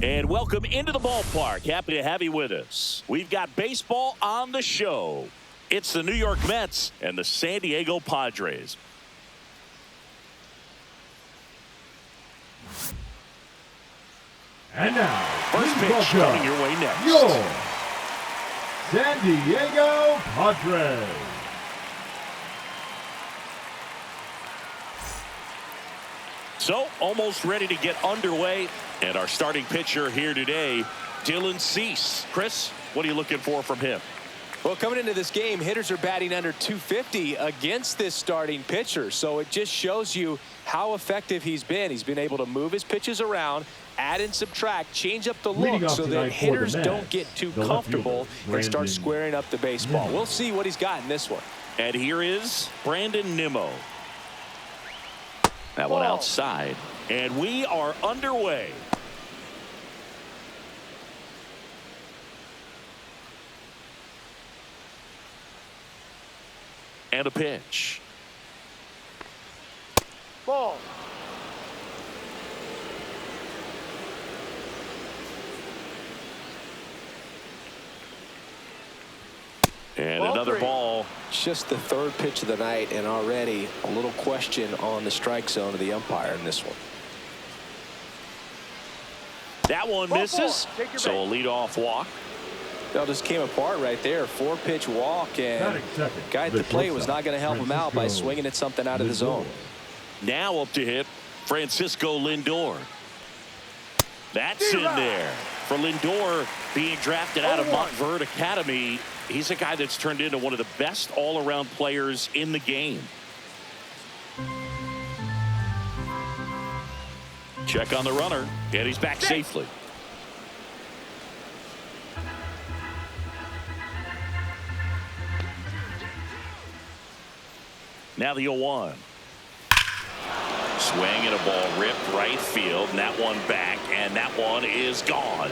And welcome into the ballpark. Happy to have you with us. We've got baseball on the show. It's the New York Mets and the San Diego Padres. And now, first pitch coming your way next. Your San Diego Padres. So, almost ready to get underway. And our starting pitcher here today, Dylan Cease. Chris, what are you looking for from him? Well, coming into this game, hitters are batting under 250 against this starting pitcher. So it just shows you how effective he's been. He's been able to move his pitches around, add and subtract, change up the look so that hitters don't get too comfortable and start squaring up the baseball. We'll see what he's got in this one. And here is Brandon Nimmo. That one outside. And we are underway. And a pitch. Ball. And another ball. Just the third pitch of the night, and already a little question on the strike zone of the umpire in this one. That one misses. So a leadoff walk. It just came apart right there. 4-pitch walk, and guy at the plate was not going to help him out by swinging at something out of the zone. Now up to hit Francisco Lindor. That's in there for Lindor, being drafted out of Montverde Academy. He's a guy that's turned into one of the best all-around players in the game. Check on the runner, and he's back safely. Now the 0-1. Swing and a ball ripped right field, and that one back, and that one is gone.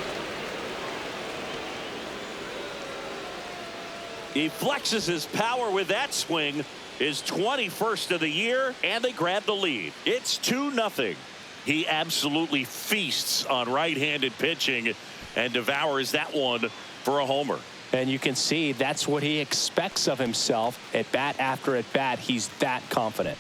He flexes his power with that swing, his 21st of the year, and they grab the lead. It's 2-0. He absolutely feasts on right-handed pitching and devours that one for a homer. And you can see that's what he expects of himself at bat after at bat. He's that confident.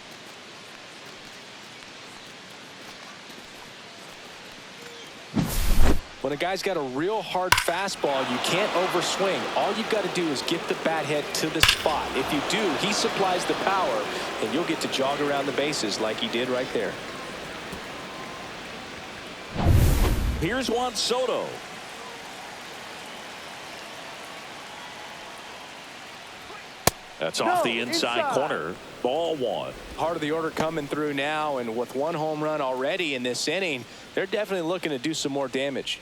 When a guy's got a real hard fastball, you can't overswing. All you've got to do is get the bat head to the spot. If you do, he supplies the power, and you'll get to jog around the bases like he did right there. Here's Juan Soto. That's off the inside corner. Ball one. Heart of the order coming through now, and with one home run already in this inning, they're definitely looking to do some more damage.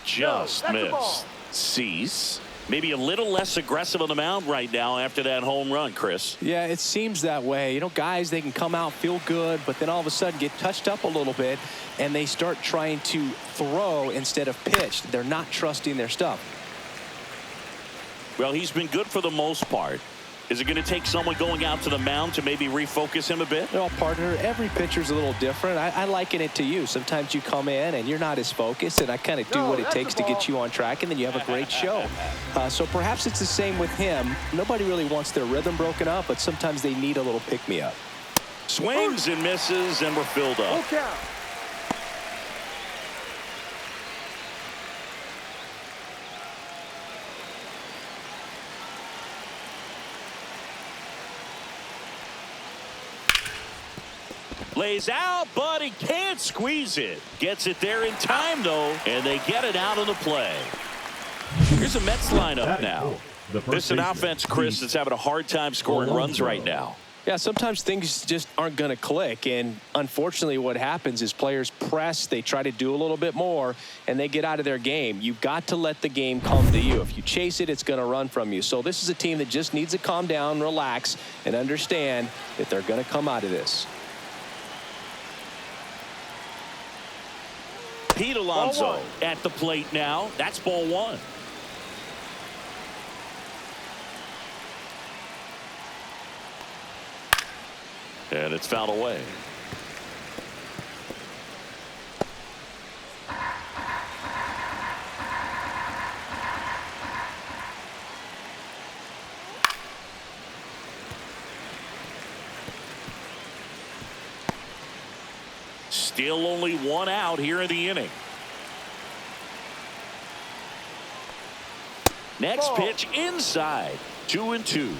Just missed. Cease. Maybe a little less aggressive on the mound right now after that home run, Chris. Yeah, it seems that way. You know, guys, they can come out, feel good, but then all of a sudden get touched up a little bit, and they start trying to throw instead of pitch. They're not trusting their stuff. Well, he's been good for the most part. Is it going to take someone going out to the mound to maybe refocus him a bit? Well, partner, every pitcher's a little different. I liken it to you. Sometimes you come in and you're not as focused, and I kind of do what it takes to get you on track, and then you have a great show. So perhaps it's the same with him. Nobody really wants their rhythm broken up, but sometimes they need a little pick-me-up. Swings and misses, and we're filled up. Lays out, but he can't squeeze it. Gets it there in time, though, and they get it out of the play. Here's a Mets lineup now. This is an offense, Chris, that's having a hard time scoring runs right now. Yeah, sometimes things just aren't going to click, and unfortunately what happens is players press, they try to do a little bit more, and they get out of their game. You've got to let the game come to you. If you chase it, it's going to run from you. So this is a team that just needs to calm down, relax, and understand that they're going to come out of this. Pete Alonso at the plate now. That's ball one. And it's fouled away. Still only one out here in the inning. Next pitch inside. 2-2.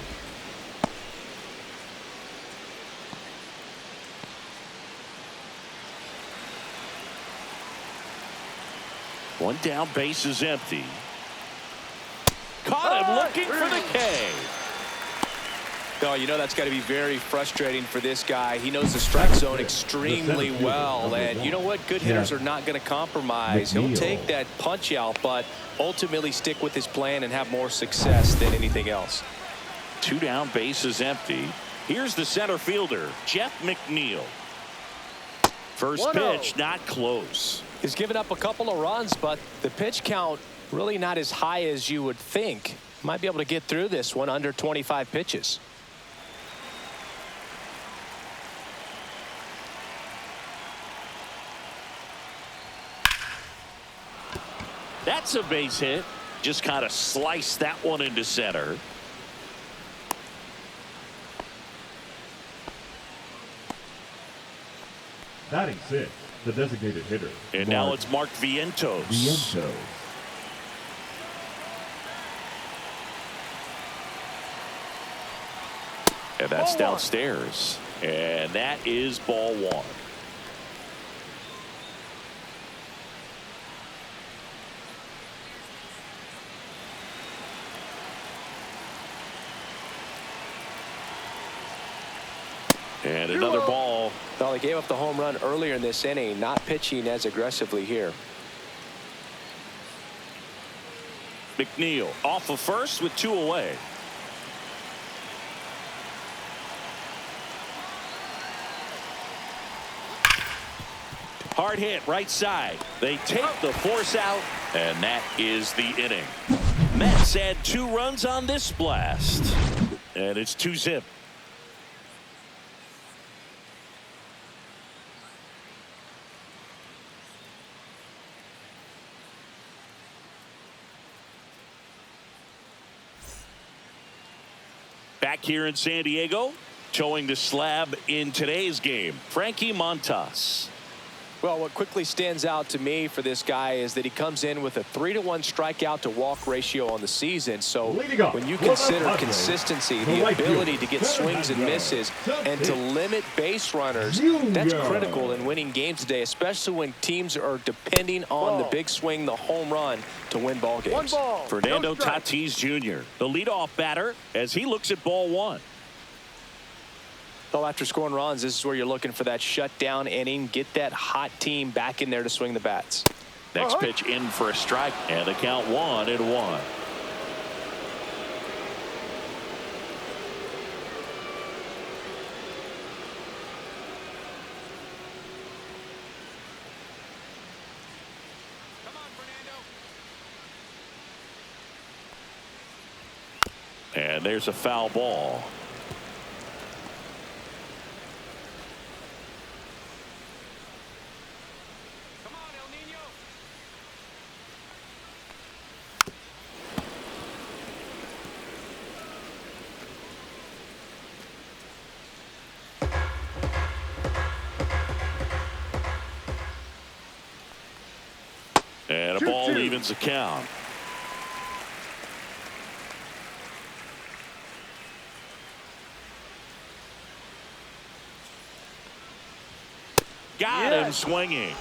One down, base is empty. Caught him looking for the K. Oh, you know that's got to be very frustrating for this guy. He knows the strike zone extremely well. And you know what? Good hitters are not going to compromise. He'll take that punch out, but ultimately stick with his plan and have more success than anything else. 2 down, base is empty. Here's the center fielder, Jeff McNeil. First pitch, not close. He's given up a couple of runs, but the pitch count really not as high as you would think. Might be able to get through this one under 25 pitches. That's a base hit. Just kind of sliced that one into center. Batting 6, the designated hitter. And now it's Mark Vientos. And that's downstairs. And that is ball 1. And another ball. Well, he gave up the home run earlier in this inning, not pitching as aggressively here. McNeil off of first with 2 away. Hard hit right side. They take the force out, and that is the inning. Mets add 2 runs on this blast, and it's 2-zip. Back here in San Diego, towing the slab in today's game, Frankie Montas. Well, what quickly stands out to me for this guy is that he comes in with a 3-to-1 strikeout to walk ratio on the season. So when you consider consistency, the ability to get swings and misses, and to limit base runners, that's critical in winning games today, especially when teams are depending on the big swing, the home run, to win ball games. Fernando Tatis Jr., the leadoff batter, as he looks at ball 1. Well, after scoring runs, this is where you're looking for that shutdown inning. Get that hot team back in there to swing the bats. Next pitch in for a strike, and the count 1-1. And there's a foul ball. And a ball evens the count. Got him swinging.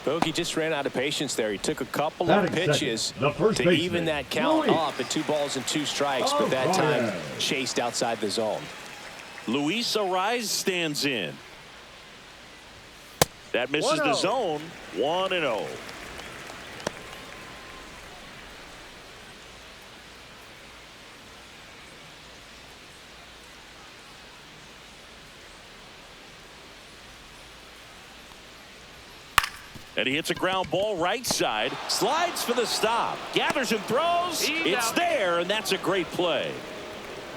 Bogey just ran out of patience there. He took a couple of pitches to even that count up at 2 balls and 2 strikes, but that time chased outside the zone. Luis Ariz stands in. That misses the zone. 1-0. And he hits a ground ball right side, slides for the stop, gathers and throws. It's there, and that's a great play.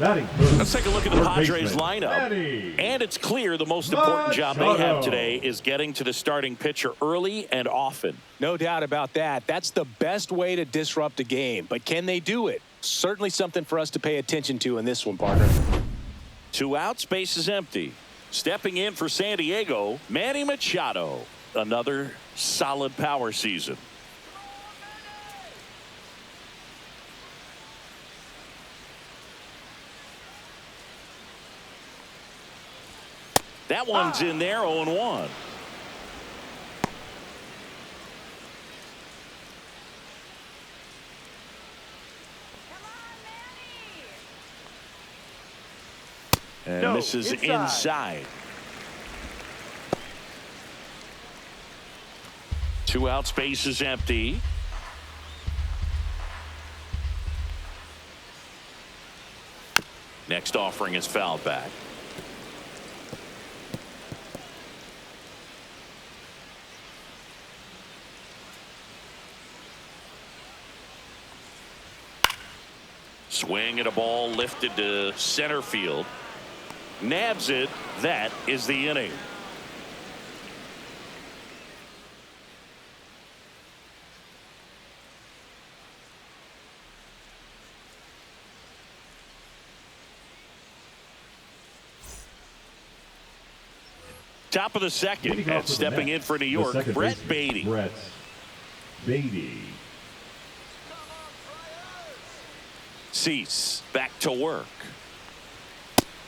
Batting first. Let's take a look at the Third Padres baseman, lineup. Manny. And it's clear the most important job they have Machado. today is getting to the starting pitcher early and often. No doubt about that. That's the best way to disrupt a game. But can they do it? Certainly something for us to pay attention to in this one, partner. 2 outs, base is empty. Stepping in for San Diego, Manny Machado. Another solid power season. That one's in there, 0-1. And this is inside. 2 outs, base is empty. Next offering is fouled back. Swing at a ball lifted to center field. Nabs it. That is the inning. Top of the second, Leading off and for the stepping Mets, in for New the York, second Brett baseman, Beatty. Brett Beatty. Cease back to work.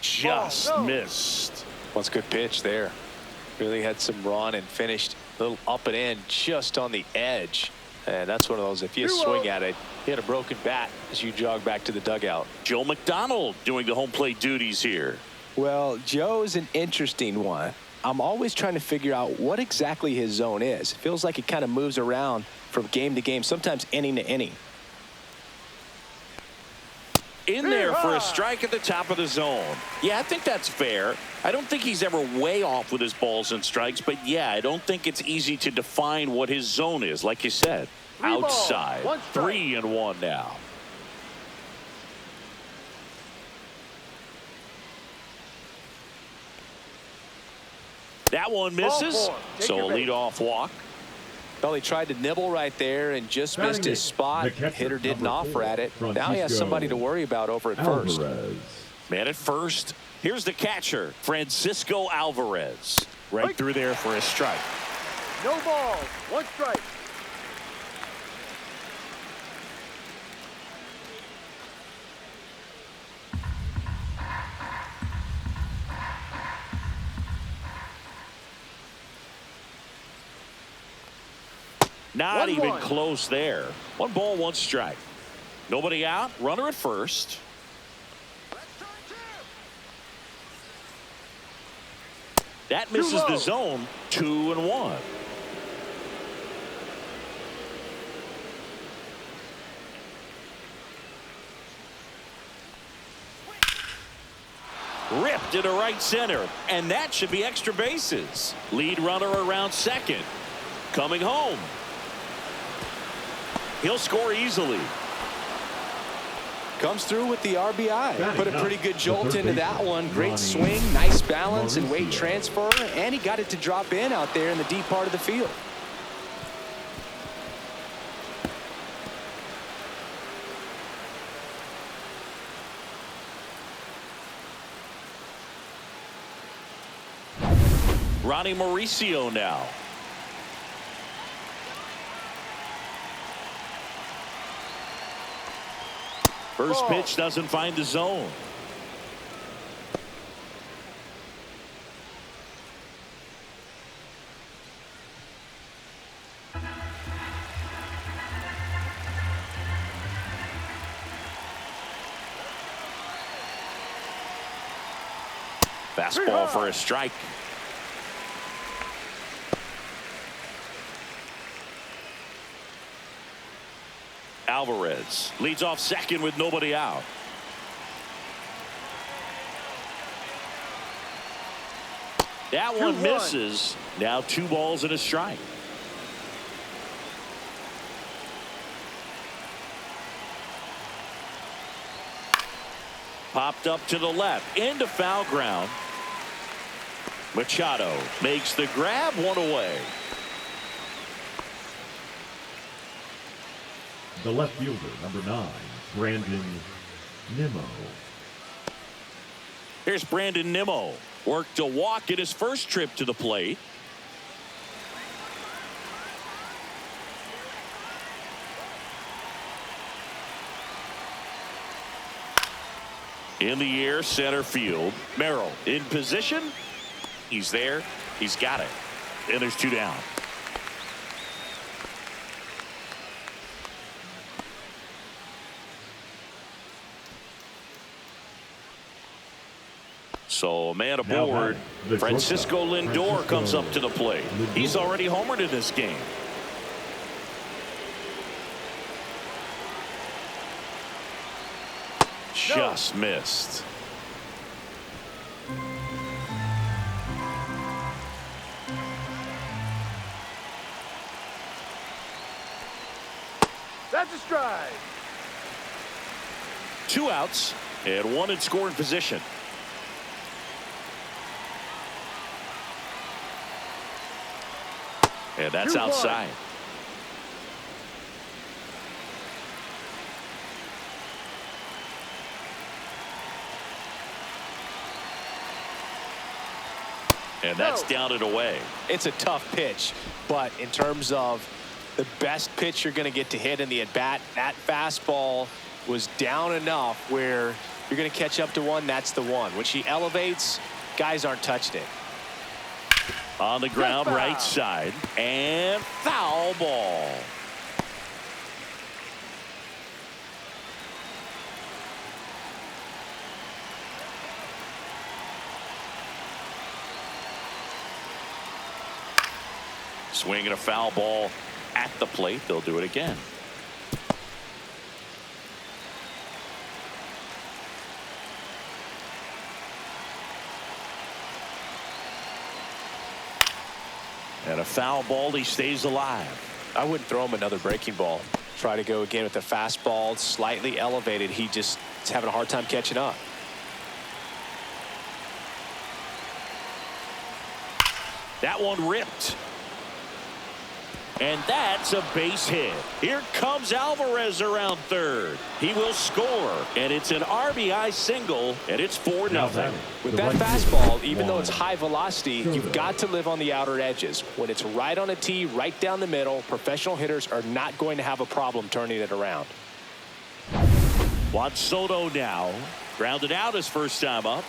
Just missed. What's a good pitch there. Really had some run and finished a little up and in just on the edge. And that's one of those, if you swing at it, hit a broken bat as you jog back to the dugout. Joe McDonald doing the home plate duties here. Well, Joe's an interesting one. I'm always trying to figure out what exactly his zone is. It feels like it kind of moves around from game to game, sometimes inning to inning. In there for a strike at the top of the zone. Yeah, I think that's fair. I don't think he's ever way off with his balls and strikes, but yeah, I don't think it's easy to define what his zone is, like you said. Outside. 3-1 now. That one misses, so a leadoff walk. Well, he tried to nibble right there and just missed his spot. Hitter didn't offer at it. Now he has somebody to worry about over at first. Man at first. Here's the catcher, Francisco Alvarez. Right through there for a strike. No ball, 1 strike. Not even close there. 1 ball, 1 strike. Nobody out. Runner at first. That misses the zone. 2-1. Ripped into right center. And that should be extra bases. Lead runner around second. Coming home. He'll score easily. Comes through with the RBI. Put a pretty good jolt into that one. Great swing, nice balance and weight transfer. And he got it to drop in out there in the deep part of the field. Ronnie Mauricio now. First pitch doesn't find the zone. Fastball for a strike. Alvarez leads off second with nobody out. That one misses. Now 2 balls and a strike. Popped up to the left into foul ground. Machado makes the grab, one away. The left fielder, number 9, Brandon Nimmo. Here's Brandon Nimmo. Worked a walk in his first trip to the plate. In the air, center field. Merrill in position. He's there. He's got it. And there's 2 down. So a man aboard. Francisco Lindor comes up to the plate. He's already homered in this game. Just missed. That's a strike. 2 outs and 1 in scoring position. And that's outside. And that's down and away. It's a tough pitch, but in terms of the best pitch you're going to get to hit in the at-bat, that fastball was down enough where you're going to catch up to one. That's the one. When she elevates, guys aren't touching it. On the ground, right side, and foul ball. Swinging a foul ball at the plate. They'll do it again. And a foul ball. He stays alive. I wouldn't throw him another breaking ball. Try to go again with the fastball, slightly elevated. He just is having a hard time catching up. That one ripped. And that's a base hit. Here comes Alvarez around third. He will score. And it's an RBI single. And it's 4-0. With that fastball, even though it's high velocity, you've got to live on the outer edges. When it's right on a tee, right down the middle, professional hitters are not going to have a problem turning it around. Juan Soto now. Grounded out his first time up.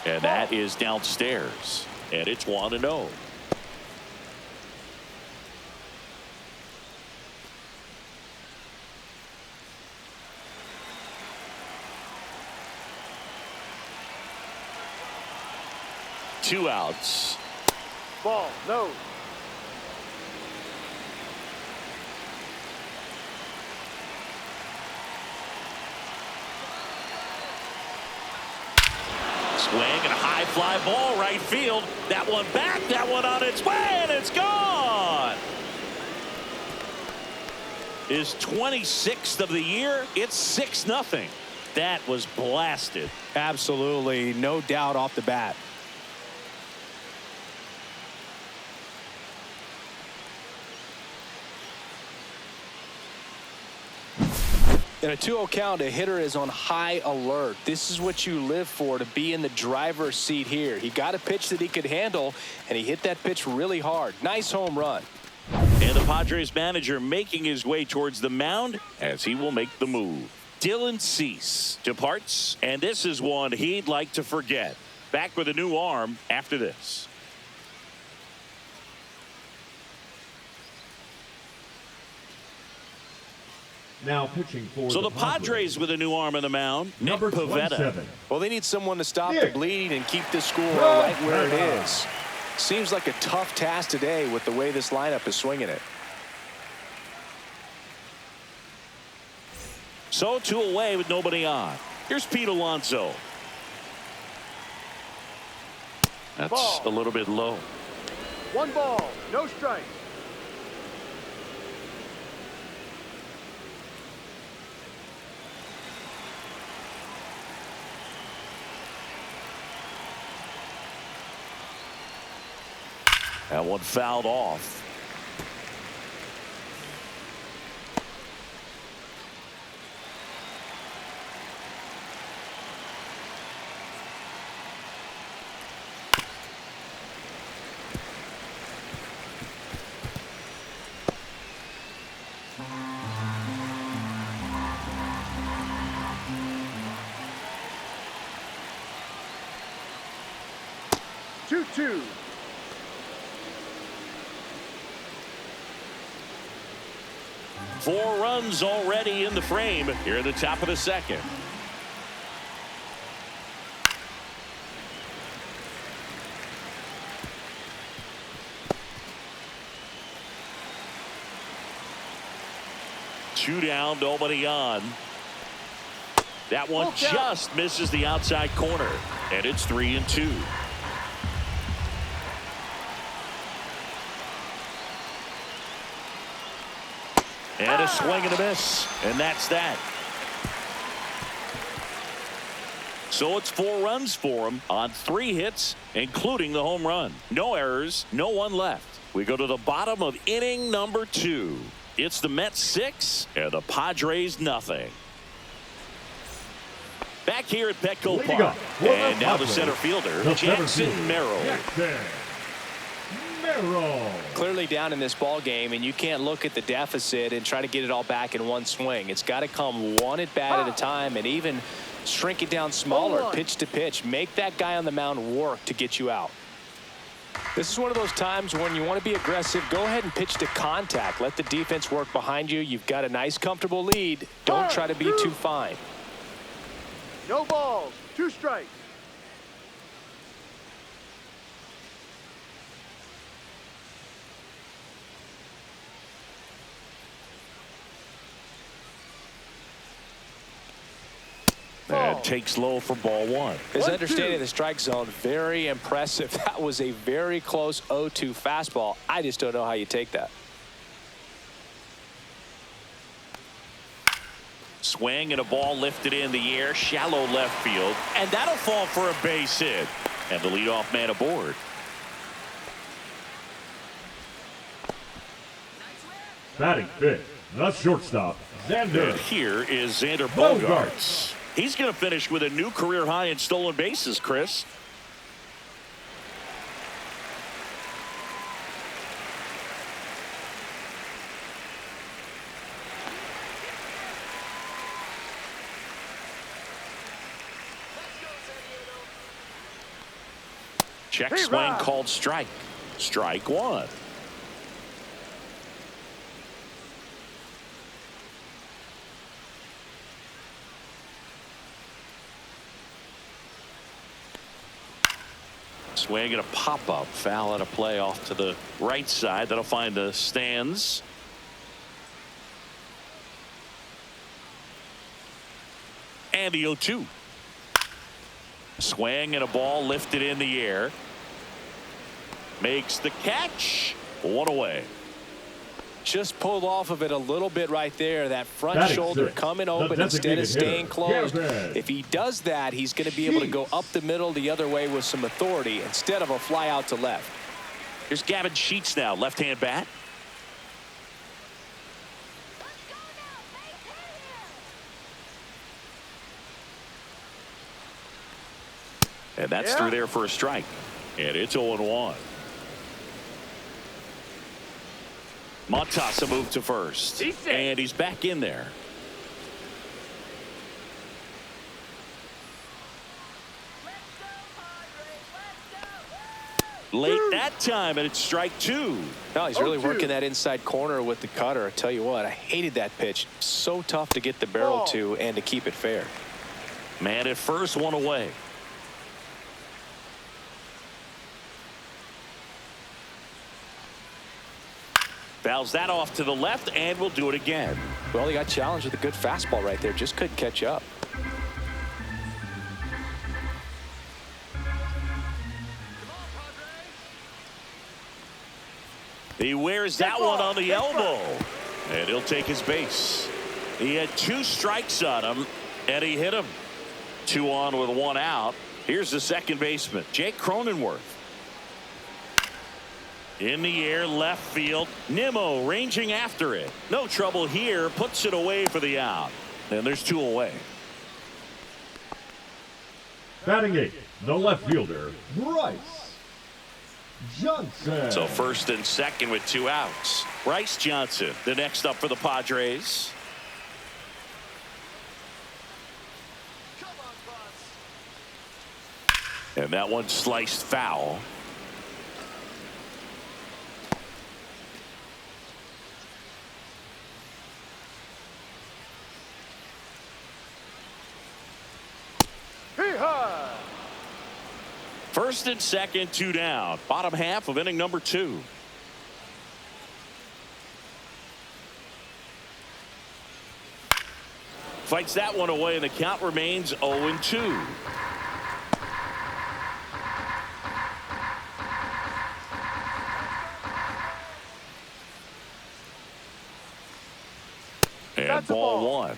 And that is downstairs. And it's 1-0. Two outs. Ball, no. Swing and a high fly ball right field. That one back, that one on its way, and it's gone. His 26th of the year. It's 6-0. That was blasted. Absolutely, no doubt off the bat. In a 2-0 count, a hitter is on high alert. This is what you live for, to be in the driver's seat here. He got a pitch that he could handle, and he hit that pitch really hard. Nice home run. And the Padres manager making his way towards the mound as he will make the move. Dylan Cease departs, and this is one he'd like to forget. Back with a new arm after this. Now pitching for So the Padres with a new arm on the mound. Number Nick Pivetta. 27. Well, they need someone to stop the Nick. bleeding and keep the score right where it is. Seems like a tough task today with the way this lineup is swinging it. So 2 away with nobody on. Here's Pete Alonso. That's Ball. a little bit low. 1 ball, no strike. That one fouled off. Two. Four runs already in the frame here at the top of the second. Two down, nobody on. That one just misses the outside corner, and it's 3-2. And a swing and a miss, and that's that. So it's 4 runs for him on 3 hits, including the home run. No errors, no one left. We go to the bottom of inning number 2. It's the Mets 6 and the Padres nothing. Back here at Petco Park, and now the center fielder, Jackson Merrill. Clearly down in this ball game, and you can't look at the deficit and try to get it all back in one swing. It's got to come one at bat at a time, and even shrink it down smaller, pitch to pitch. Make that guy on the mound work to get you out. This is one of those times when you want to be aggressive. Go ahead and pitch to contact. Let the defense work behind you. You've got a nice, comfortable lead. Don't try to be too fine. No balls. 2 strikes. And takes low for ball 1. His understanding of the strike zone, very impressive. That was a very close 0-2 fastball. I just don't know how you take that. Swing and a ball lifted in the air, shallow left field, and that'll fall for a base hit. And the leadoff man aboard. Batting fifth, the shortstop, Xander. And here is Xander Bogaerts. He's going to finish with a new career high in stolen bases, Chris. Check swing called strike. Strike 1. Swing and a pop-up. Foul at a play off to the right side. That'll find the stands. And the 0-2. Swing and a ball lifted in the air. Makes the catch. 1 away. Just pulled off of it a little bit right there. That front shoulder coming open instead of staying closed. If he does that, he's going to be able to go up the middle the other way with some authority instead of a fly out to left. Here's Gavin Sheets now, left-hand bat. And that's through there for a strike. And it's 0-1. Montasa moved to first. And he's back in there. Late that time, and it's strike 2. No, he's really working that inside corner with the cutter. I tell you what, I hated that pitch. So tough to get the barrel to and to keep it fair. Man at first, 1 away. Fouls that off to the left, and we'll do it again. Well, he got challenged with a good fastball right there. Just couldn't catch up. He wears that one on the elbow, and he'll take his base. He had 2 strikes on him, and he hit him. 2 on with 1 out. Here's the second baseman, Jake Cronenworth. In the air, left field. Nimmo ranging after it. No trouble here. Puts it away for the out. And there's 2 away. Batting 8, the left fielder, Bryce Johnson. So first and second with 2 outs. Bryce Johnson, the next up for the Padres. And that one sliced foul. First and second, 2 down. Bottom half of inning number 2. Fights that one away, and the count remains 0-2. And ball 1.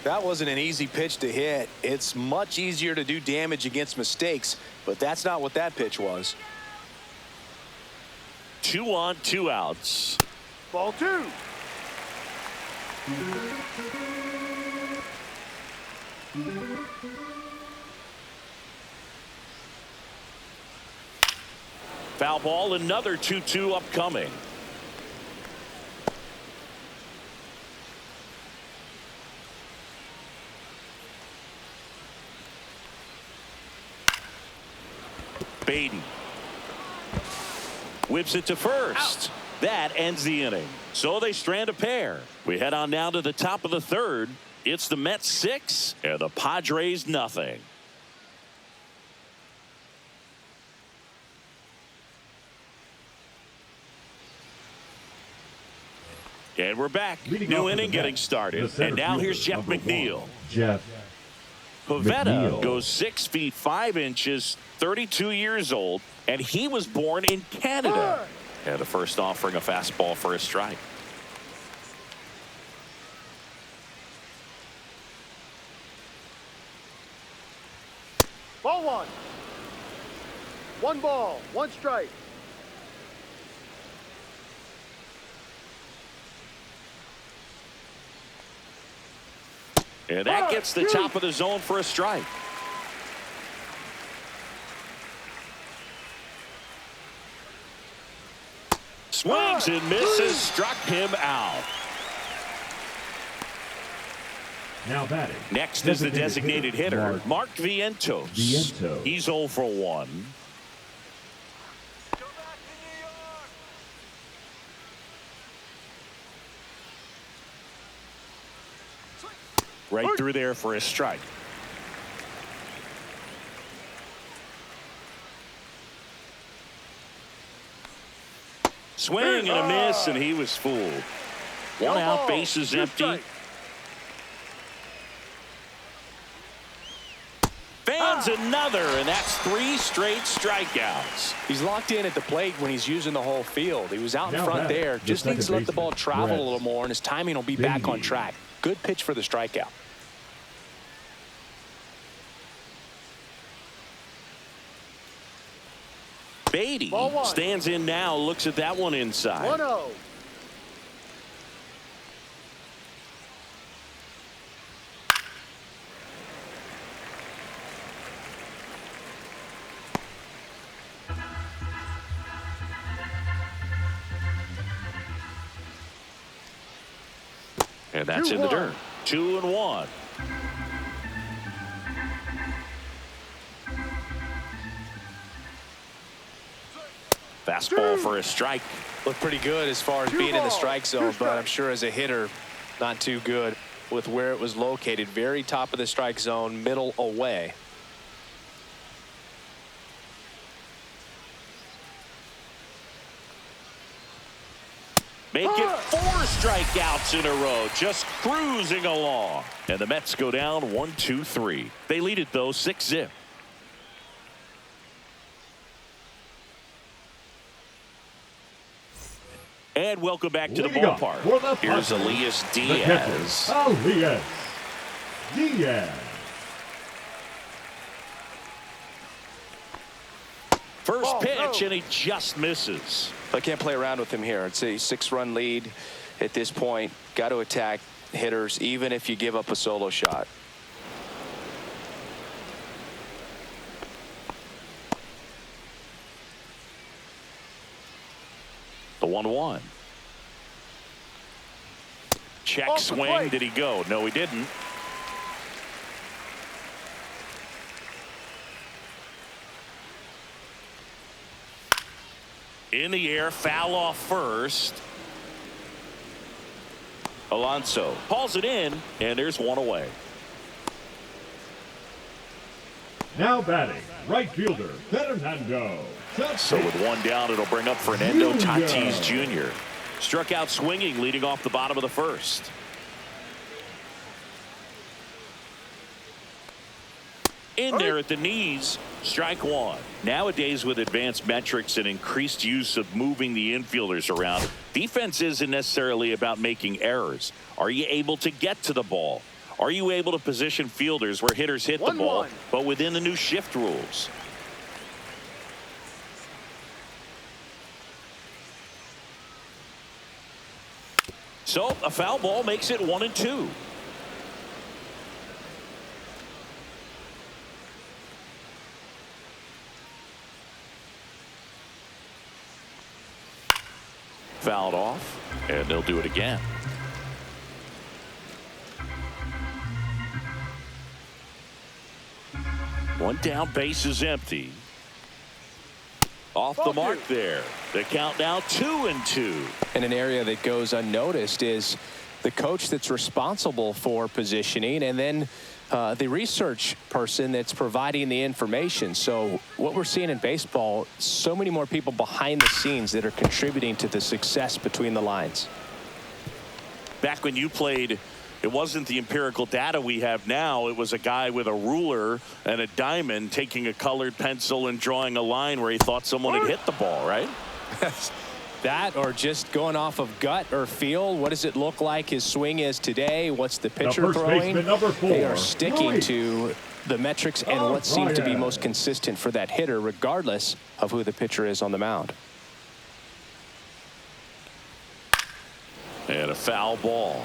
That wasn't an easy pitch to hit. It's much easier to do damage against mistakes, but that's not what that pitch was. 2 on, 2 outs. Ball 2. Foul ball, another 2-2 upcoming. Baden whips it to first. Out. That ends the inning. So they strand a pair. We head on down to the top of the 3rd. It's the Mets 6 and the Padres nothing. And we're back. New inning getting started. And now here's Jeff McNeil. Jeff Pavetta goes 6 feet 5 inches, 32 years old, and he was born in Canada. And the first offering a fastball for a strike. Ball 1. 1 ball, 1 strike. And that gets the top of the zone for a strike. Swings and misses, struck him out. Now batting. Next is the designated hitter, Mark Vientos. He's 0 for 1. Right through there for a strike. Swing and a miss, and he was fooled. 1 out, bases empty. Fans another, and that's 3 straight strikeouts. He's locked in at the plate when he's using the whole field. He was out in front there. Just needs to let the ball travel a little more, and his timing will be back on track. Good pitch for the strikeout. Beatty stands in now, looks at that one inside. 1-0. And that's in the dirt. 2-1. Fastball for a strike. Looked pretty good as far as being in the strike zone, but I'm sure as a hitter, not too good with where it was located. Very top of the strike zone, middle away. Make it 4 strikeouts in a row, just cruising along. And the Mets go down 1-2-3. They lead it, though, 6-0. And welcome back to the Leading up ballpark. for the Here's Padres, Elias the catcher, Diaz. Elias Diaz. First Ball, pitch, go. and he just misses. I can't play around with him here. It's a 6-run lead at this point. Got to attack hitters, even if you give up a solo shot. The 1-1. Check Off the swing. plate. Did he go? No, he didn't. In the air, foul off first. Alonso hauls it in, and there's one away. Now batting, right fielder, Fernando. So with one down, it'll bring up Fernando Tatis Jr. Struck out swinging, leading off the bottom of the first. In there at the knees, strike one. Nowadays, with advanced metrics and increased use of moving the infielders around, defense isn't necessarily about making errors. Are you able to get to the ball? Are you able to position fielders where hitters hit the ball, but within the new shift rules? So a foul ball makes it 1-2. Fouled off, and they'll do it again. One down, base is empty. Off the mark there. The count now 2-2. And an area that goes unnoticed is the coach that's responsible for positioning, and then the research person that's providing the information. So what we're seeing in baseball, so many more people behind the scenes that are contributing to the success between the lines. Back when you played, it wasn't the empirical data we have now. It was a guy with a ruler and a diamond taking a colored pencil and drawing a line where he thought someone had hit the ball, right? That, or just going off of gut or feel. What does it look like his swing is today? What's the pitcher first throwing? baseman, number 4, They are sticking Luis. to the metrics and what seems to be most consistent for that hitter, regardless of who the pitcher is on the mound. And a foul ball.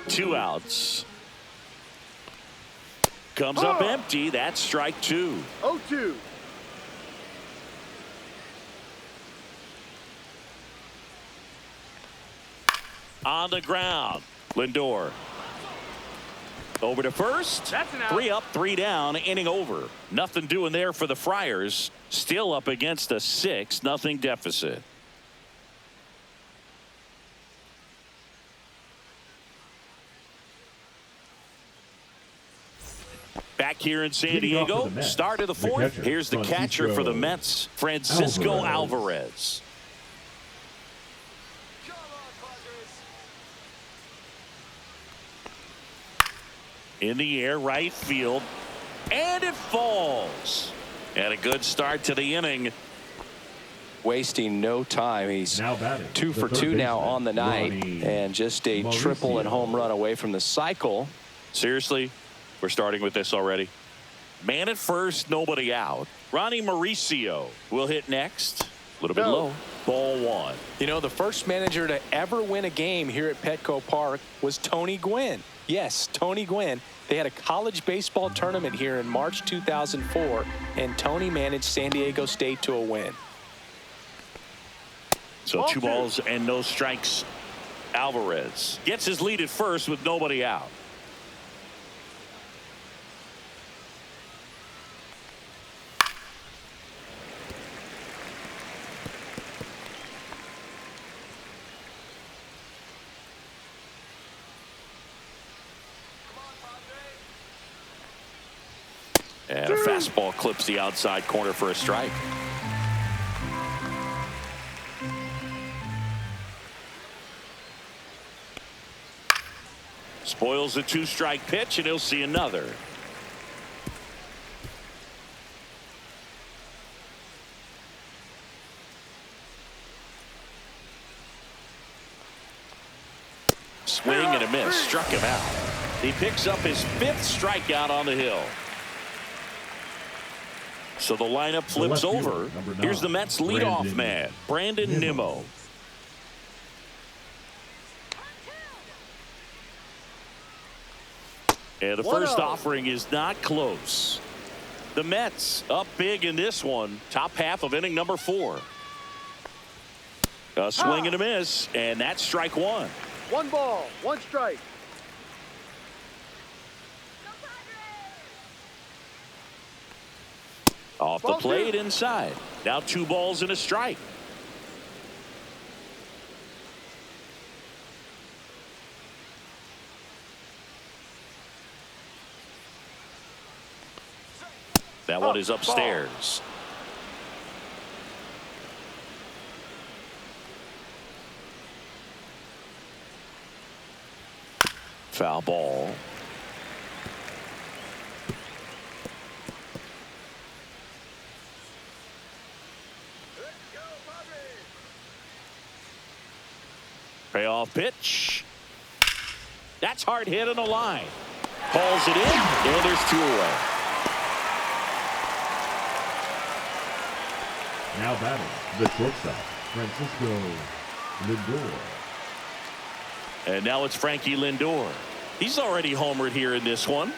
Two outs. Comes up empty. That's strike two. 0-2. On the ground. Lindor. Over to first. That's an out. 3 up, 3 down, inning over. Nothing doing there for the Friars. Still up against a 6-0 deficit. Back here in San Leading off for Diego, the Mets, start of the the fourth. catcher, Here's the catcher for the Mets, Francisco Alvarez. Alvarez. In the air, right field, and it falls. And a good start to the inning. Wasting no time. He's Now batting, 2 the for third 2 now baseman, on the night, Ronnie and just a triple and home run away from the cycle. Seriously, we're starting with this already. Man at first, nobody out. Ronnie Mauricio will hit next. A little bit No. low. Ball one. You know, the first manager to ever win a game here at Petco Park was Tony Gwynn. Yes, Tony Gwynn. They had a college baseball tournament here in March 2004, and Tony managed San Diego State to a win. So Ball 2 two. balls and no strikes. Alvarez gets his lead at first with nobody out. And a fastball clips the outside corner for a strike. Spoils the 2-strike pitch, and he'll see another. Swing and a miss. Struck him out. He picks up his 5th strikeout on the hill. So the lineup flips over. Here's the Mets leadoff man, Brandon Nimmo. And the first offering is not close. The Mets up big in this one. Top half of inning number 4. A swing and a miss, and that's strike 1. 1 ball, 1 strike. Off the plate inside. Now 2 balls and a strike. That one is upstairs. Foul ball. Payoff pitch. That's hard hit on the line. Calls it in, and there's 2 away. Now batting the shortstop, Francisco Lindor. And now it's Frankie Lindor. He's already homered here in this one.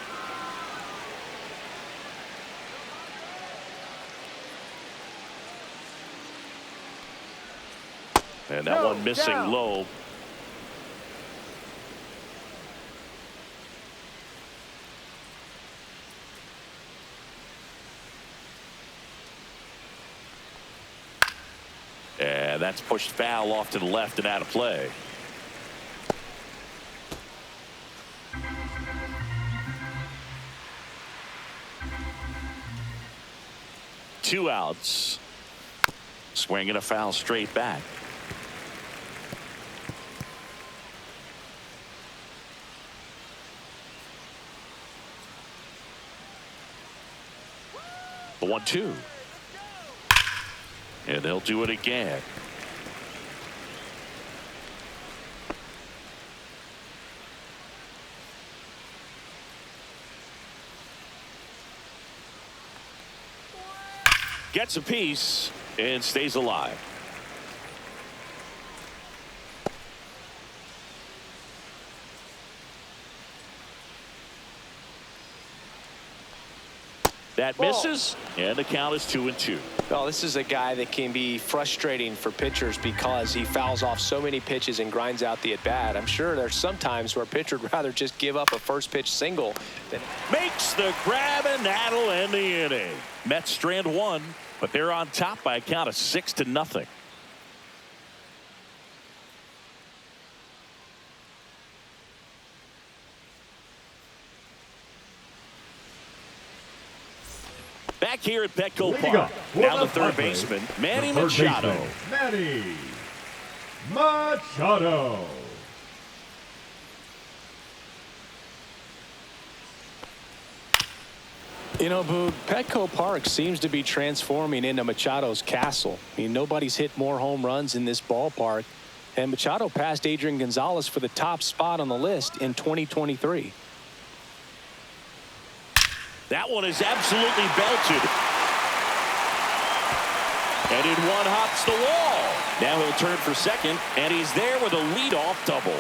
And that one missing low. And that's pushed foul off to the left and out of play. Two outs. Swinging a foul straight back. The 1-2. And they'll do it again. Gets a piece and stays alive. That misses, and the count is 2-2. Well, this is a guy that can be frustrating for pitchers because he fouls off so many pitches and grinds out the at-bat. I'm sure there's some times where a pitcher would rather just give up a first-pitch single than... Makes the grab, and that'll end the inning. Mets strand 1, but they're on top by a count of 6-0. Back here at Petco Park. Now the third baseman, Manny Machado. Manny Machado. You know, Boog, Petco Park seems to be transforming into Machado's castle. I mean, nobody's hit more home runs in this ballpark. And Machado passed Adrian Gonzalez for the top spot on the list in 2023. That one is absolutely belted. And in one hops the wall. Now he'll turn for second, and he's there with a leadoff double.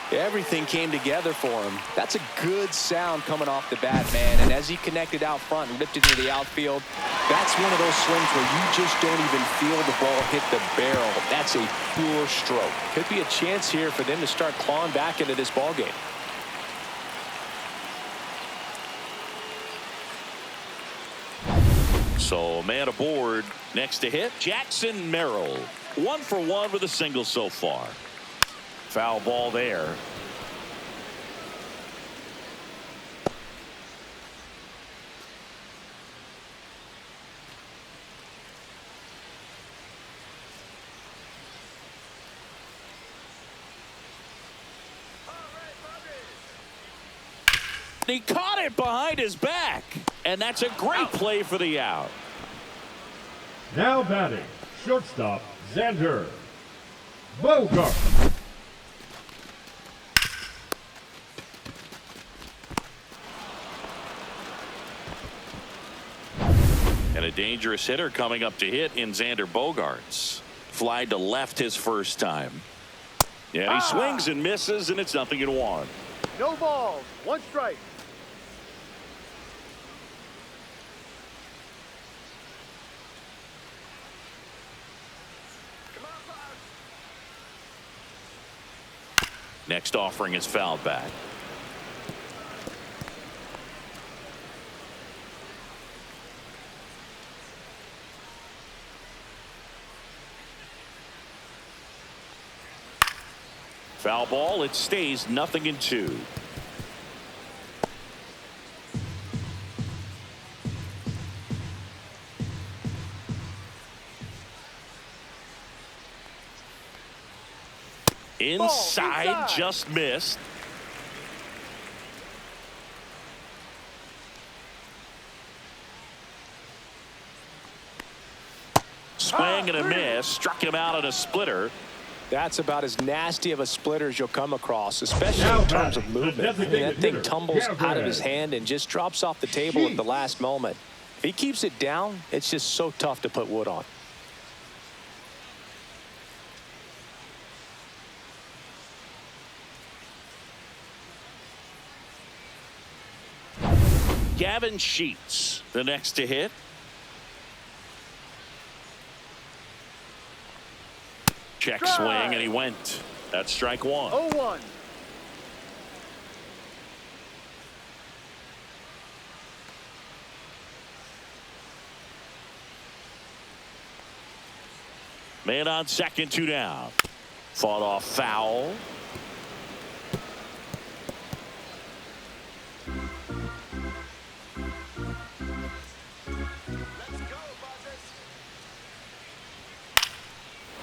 Everything came together for him. That's a good sound coming off the bat, man. And as he connected out front and ripped it into the outfield, that's one of those swings where you just don't even feel the ball hit the barrel. That's a pure stroke. Could be a chance here for them to start clawing back into this ball game. So a man aboard. Next to hit, Jackson Merrill. 1 for 1 with a single so far. Foul ball there. He caught it behind his back, and that's a great play for the out. Now batting, shortstop, Xander Bogart. dangerous hitter coming up to hit in Xander Bogaerts. Fly to left his first time. Yeah, he swings and misses, and it's 0-1. No balls. 1 strike. Next offering is fouled back. Foul ball. It stays 0-2. Inside, just missed. Swing and a miss. Struck him out on a splitter. That's about as nasty of a splitter as you'll come across, especially in terms of movement. I mean, that thing tumbles out of his hand and just drops off the table at the last moment. If he keeps it down, it's just so tough to put wood on. Gavin Sheets, the next to hit. Check swing, and he went. That's strike 1. 0-1. Man on second, 2 down. Fought off foul.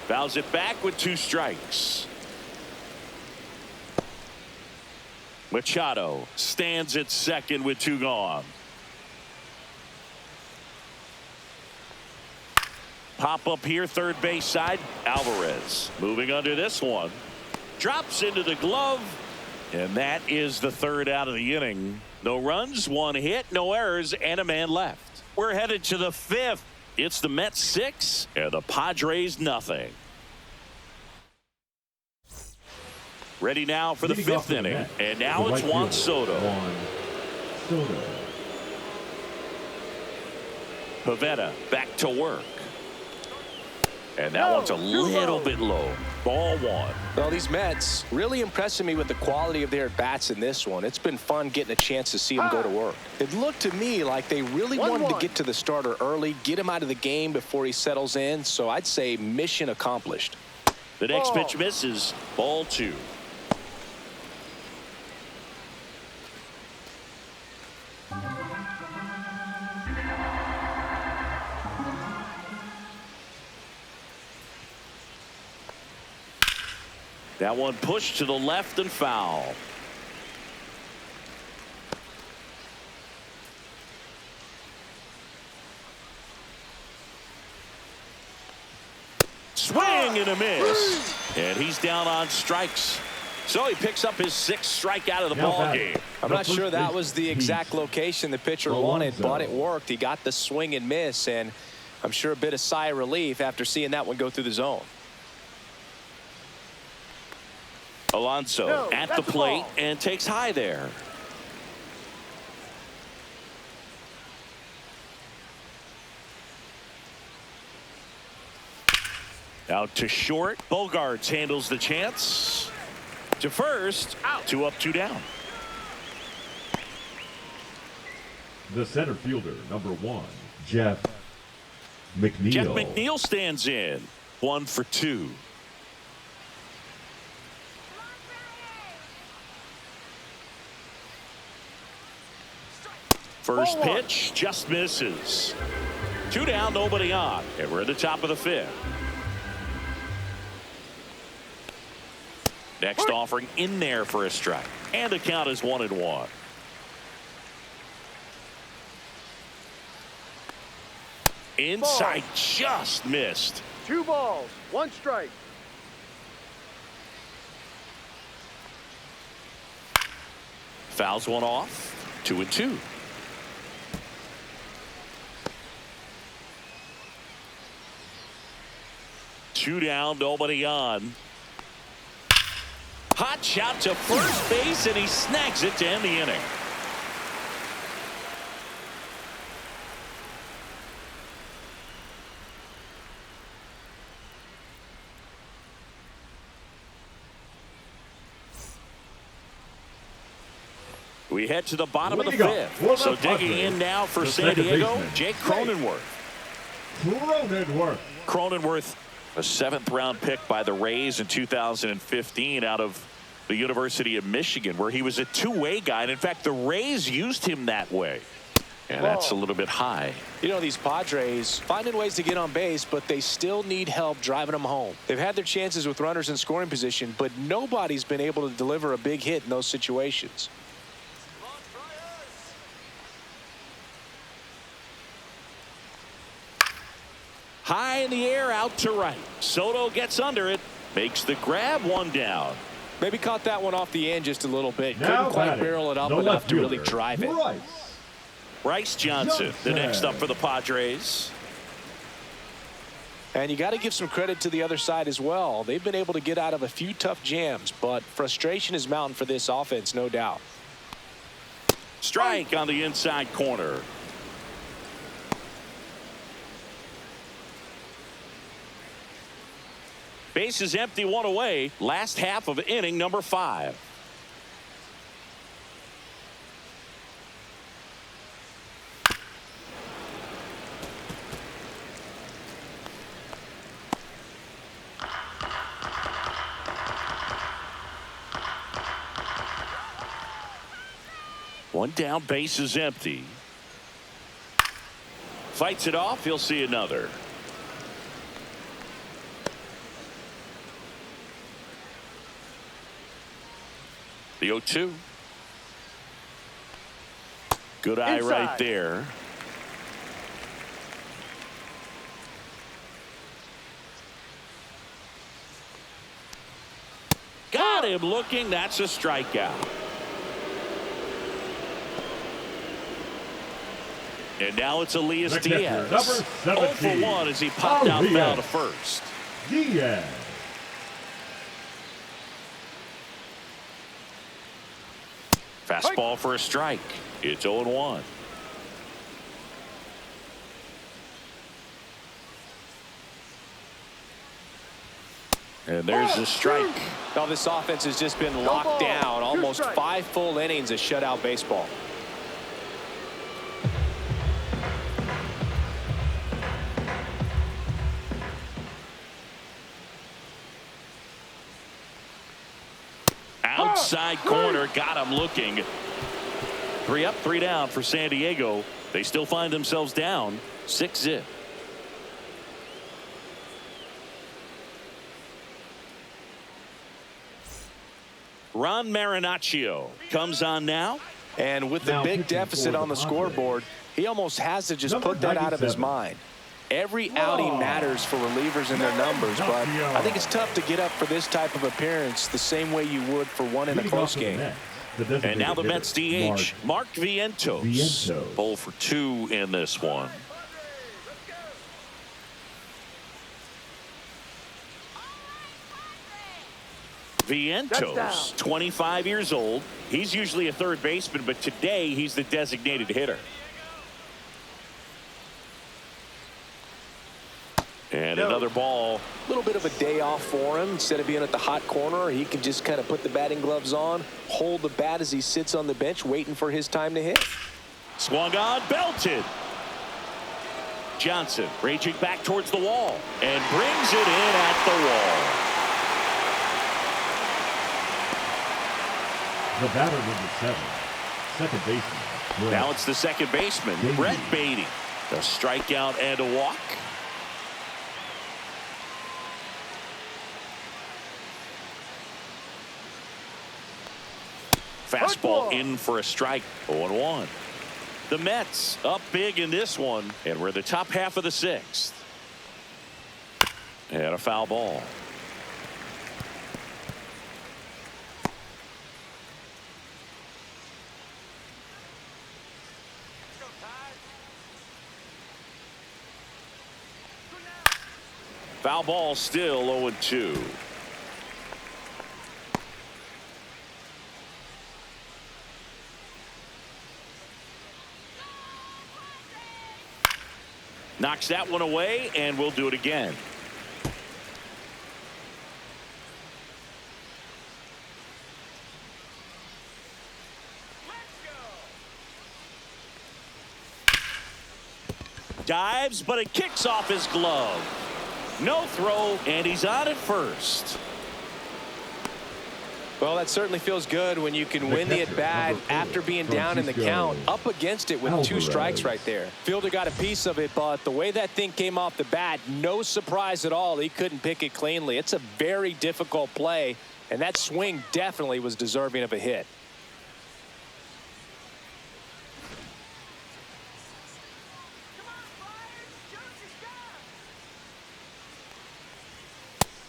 Fouls it back with 2 strikes. Machado stands at second with 2 gone. Pop up here, third base side. Alvarez moving under this one. Drops into the glove. And that is the 3rd out of the inning. No runs, 1 hit, no errors, and a man left. We're headed to the 5th. It's the Mets 6 and the Padres nothing. Ready now for the 5th inning. And now it's Juan Soto. Pivetta back to work. And that one's a little bit low. Ball 1. Well, these Mets really impressing me with the quality of their at-bats in this one. It's been fun getting a chance to see them go to work. It looked to me like they really wanted to get to the starter early, get him out of the game before he settles in. So I'd say mission accomplished. The next pitch misses. Ball 2. That one pushed to the left and foul. Swing and a miss. And he's down on strikes. So he picks up his 6th strikeout of the ball game. I'm not sure that was the exact location the pitcher wanted, but it worked. He got the swing and miss, and I'm sure a bit of sigh of relief after seeing that one go through the zone. Alonso at the plate and takes high there. Out to short. Bogaerts handles the chance. To first. 2 up, 2 down. The center fielder, number 1, Jeff McNeil. Jeff McNeil stands in. 1 for 2. First pitch just misses. 2 down, nobody on. And we're at the top of the 5th. Next offering in there for a strike. And the count is 1-1. Inside, just missed. 2 balls, 1 strike. Fouls one off. 2-2. 2 down, nobody on. Hot shot to first base, and he snags it to end the inning. We head to the bottom of the 5th. So digging in now for San Diego, Jake Cronenworth. Cronenworth, a 7th-round pick by the Rays in 2015 out of the University of Michigan, where he was a two-way guy. And in fact, the Rays used him that way. And that's a little bit high. You know, these Padres finding ways to get on base, but they still need help driving them home. They've had their chances with runners in scoring position, but nobody's been able to deliver a big hit in those situations. High in the air, out to right. Soto gets under it, makes the grab, 1 down. Maybe caught that one off the end just a little bit. Couldn't quite barrel it up enough to really drive it. Bryce Johnson, the next up for the Padres. And you got to give some credit to the other side as well. They've been able to get out of a few tough jams, but frustration is mounting for this offense, no doubt. Strike on the inside corner. Base is empty, 1 away. Last half of inning number 5. One down, base is empty. Fights it off, he'll see another. The 0-2. Good eye right there. Got him looking. That's a strikeout. And now it's Elias Diaz. 0 for 1 as he popped out foul to first. Diaz. Fastball for a strike. It's 0-1. And there's the strike. Now this offense has just been locked down. Almost 5 full innings of shutout baseball. Outside corner, got him looking. 3 up, 3 down for San Diego. They still find themselves down 6-0. Ron Marinaccio comes on now. And with the big deficit on the scoreboard, he almost has to just put that out of his mind. Every outing matters for relievers and their numbers, but I think it's tough to get up for this type of appearance the same way you would for one in a close game. And now the Mets DH, Mark Vientos. 0 for 2 in this one. Vientos, 25 years old. He's usually a third baseman, but today he's the designated hitter. And another ball. A little bit of a day off for him. Instead of being at the hot corner, he can just kind of put the batting gloves on, hold the bat as he sits on the bench waiting for his time to hit. Swung on, belted. Johnson raging back towards the wall and brings it in at the wall. The batter number 7, second baseman. Now it's the second baseman, Brett Beatty. A strikeout and a walk. Fastball in for a strike. 0-1. The Mets up big in this one, and we're the top half of the 6th. And a foul ball. Foul ball, still 0-2. Knocks that one away, and we'll do it again. Dives, but it kicks off his glove. No throw, and he's on at first. Well, that certainly feels good when you can win the at-bat after being down in the count, up against it with 2 strikes right there. Fielder got a piece of it, but the way that thing came off the bat, no surprise at all. He couldn't pick it cleanly. It's a very difficult play, and that swing definitely was deserving of a hit.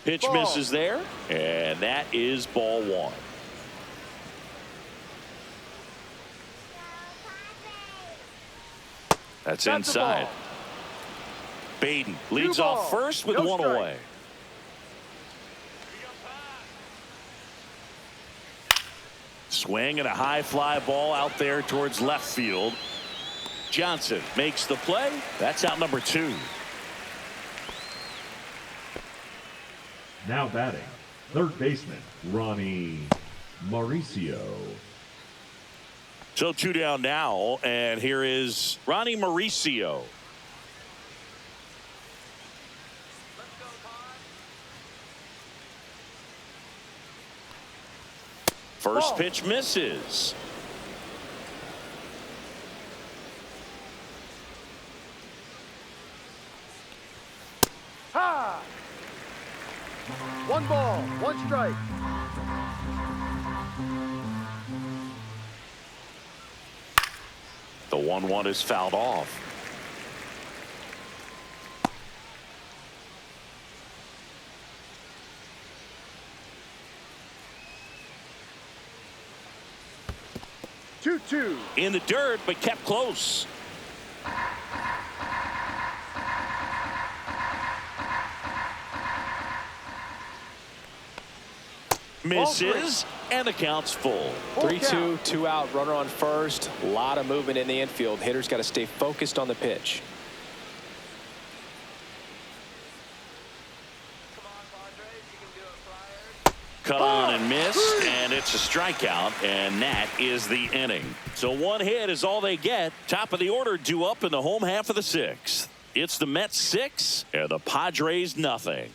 Pitch misses there, and that is ball 1. That's inside. Baden leads off first with 1 away. Swing and a high fly ball out there towards left field. Johnson makes the play. That's out number 2. Now batting, third baseman, Ronnie Mauricio. So 2 down now, and here is Ronnie Mauricio. First pitch misses. Ha! 1 ball, 1 strike. The 1-1 is fouled off. Two. In the dirt, but kept close. Misses, and the count's full. 3-2, 2 out, runner on first. A lot of movement in the infield. Hitters got to stay focused on the pitch. Cut on and missed, and it's a strikeout, and that is the inning. So 1 hit is all they get. Top of the order due up in the home half of the 6th. It's the Mets 6 and the Padres nothing.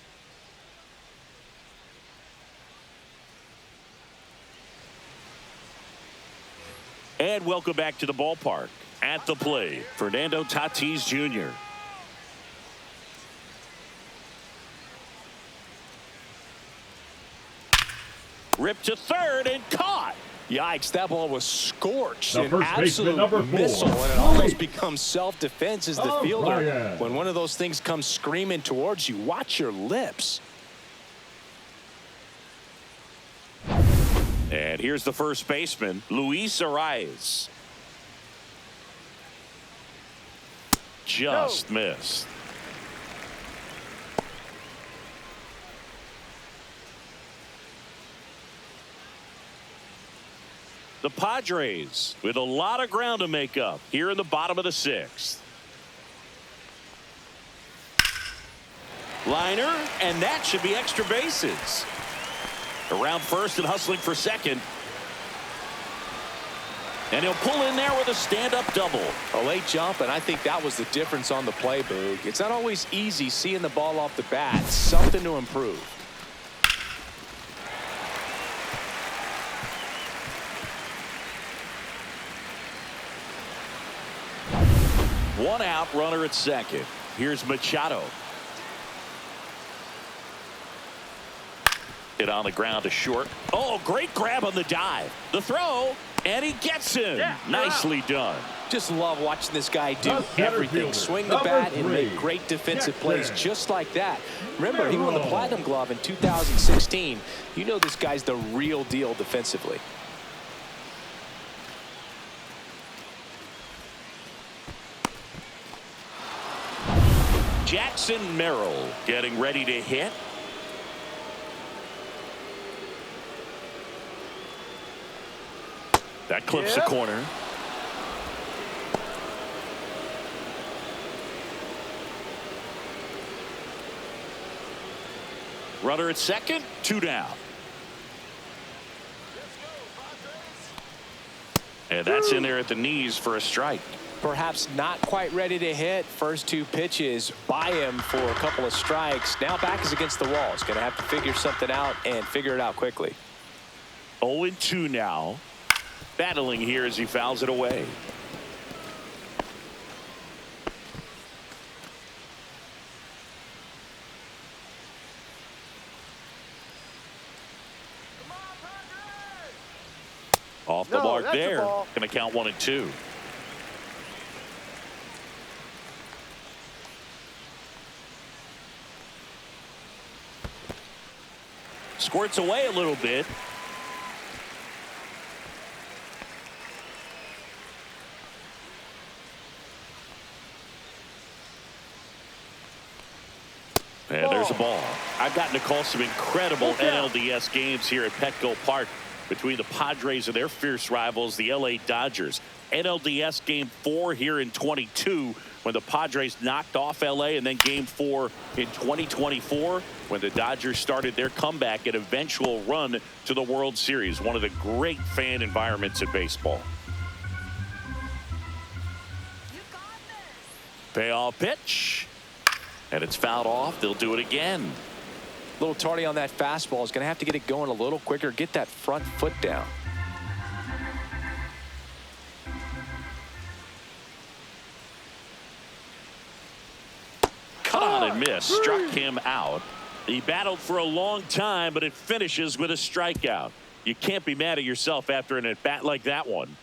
And welcome back to the ballpark. At the plate, Fernando Tatis Jr. Ripped to third and caught. Yikes, that ball was scorched. The An first baseman, absolute number 4. missile, and it almost becomes self-defense as the fielder. Brian. When one of those things comes screaming towards you, watch your lips. And here's the first baseman, Luis Arias. Just missed. The Padres with a lot of ground to make up here in the bottom of the 6th. Liner, and that should be extra bases. Around first and hustling for second. And he'll pull in there with a stand-up double. A late jump, and I think that was the difference on the play, Boog. It's not always easy seeing the ball off the bat. Something to improve. One out, runner at second. Here's Machado. Hit on the ground to short. Oh, great grab on the dive. The throw, and he gets him. Yeah, Nicely done. Just love watching this guy do The center everything. fielder, Swing the number bat and 3, make great defensive plays Jackson. just like that. Remember, he won the Merrill. Platinum Glove in 2016. You know this guy's the real deal defensively. Jackson Merrill getting ready to hit. That clips the corner. Runner at second, 2 down. And that's in there at the knees for a strike. Perhaps not quite ready to hit. First 2 pitches by him for a couple of strikes. Now back is against the wall. He's going to have to figure something out and figure it out quickly. 0-2 now. Battling here as he fouls it away. Off the mark there. Going to count 1-2. Squirts away a little bit. And there's a ball. I've gotten to call some incredible NLDS games here at Petco Park between the Padres and their fierce rivals, the LA Dodgers. NLDS Game 4 here in 22 when the Padres knocked off LA, and then Game 4 in 2024 when the Dodgers started their comeback and eventual run to the World Series. One of the great fan environments in baseball. Payoff pitch. And it's fouled off. They'll do it again. A little tardy on that fastball. Is going to have to get it going a little quicker. Get that front foot down. Cut on and miss. Struck him out. He battled for a long time, but it finishes with a strikeout. You can't be mad at yourself after an at-bat like that one.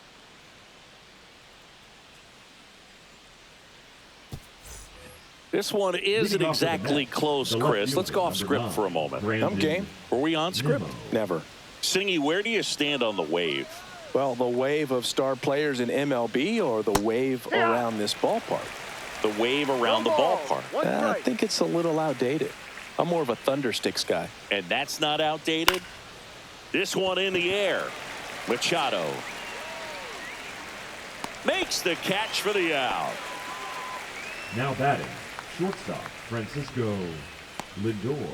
This one isn't exactly close, Chris. Let's go off script for a moment. I'm game. Were we on script? Never. Singy, where do you stand on the wave? Well, the wave of star players in MLB or the wave around this ballpark? The wave around the ballpark. I think it's a little outdated. I'm more of a thundersticks guy. And that's not outdated. This one in the air. Machado makes the catch for the out. Now batting, shortstop Francisco Lindor.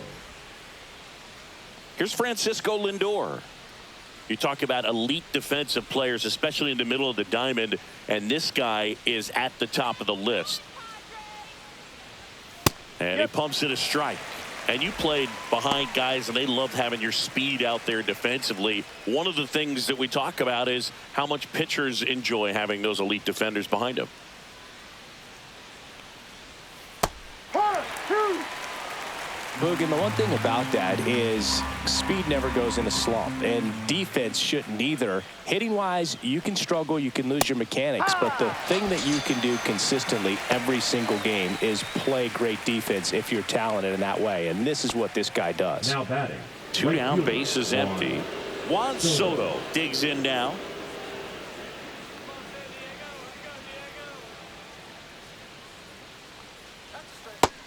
Here's Francisco Lindor. You talk about elite defensive players, especially in the middle of the diamond, and this guy is at the top of the list. And he pumps it a strike. And you played behind guys, and they love having your speed out there defensively. One of the things that we talk about is how much pitchers enjoy having those elite defenders behind them. Boog, and the one thing about that is speed never goes in a slump, and defense shouldn't either. Hitting-wise, you can struggle, you can lose your mechanics, but the thing that you can do consistently every single game is play great defense if you're talented in that way, and this is what this guy does. Now batting. 2 down, base is empty. Juan Soto digs in now.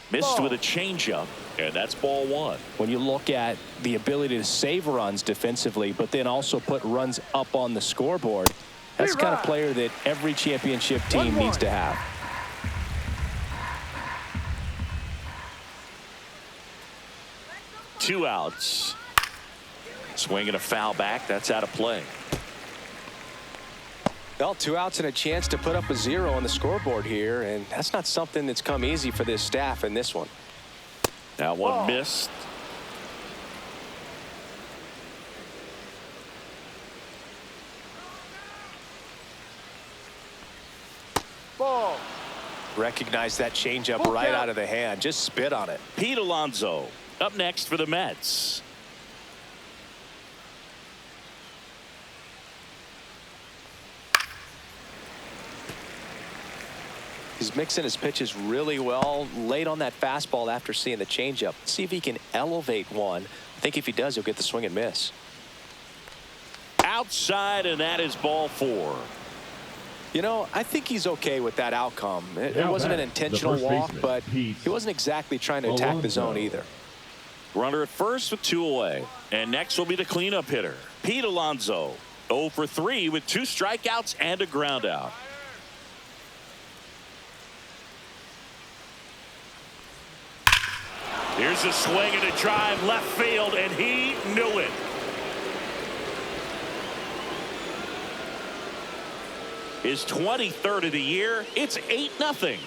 Missed with a changeup, and that's ball 1. When you look at the ability to save runs defensively, but then also put runs up on the scoreboard, that's the kind of player that every championship team needs to have. Two outs. Swing and a foul back. That's out of play. Well, 2 outs and a chance to put up a 0 on the scoreboard here, and that's not something that's come easy for this staff in this one. Now one missed. Ball. Recognize that changeup right out of the hand. Just spit on it. Pete Alonso up next for the Mets. He's mixing his pitches really well. Late on that fastball after seeing the changeup. See if he can elevate one. I think if he does, he'll get the swing and miss. Outside, and that is ball 4. You know, I think he's okay with that outcome. It Now wasn't an back, the intentional first walk, baseman, but Pete he wasn't exactly trying to attack the zone Alonso. either. Runner at first with 2 away. And next will be the cleanup hitter, Pete Alonso. 0 for 3 with 2 strikeouts and a ground out. Here's a swing and a drive left field, and he knew it. His 23rd of the year. It's 8-0.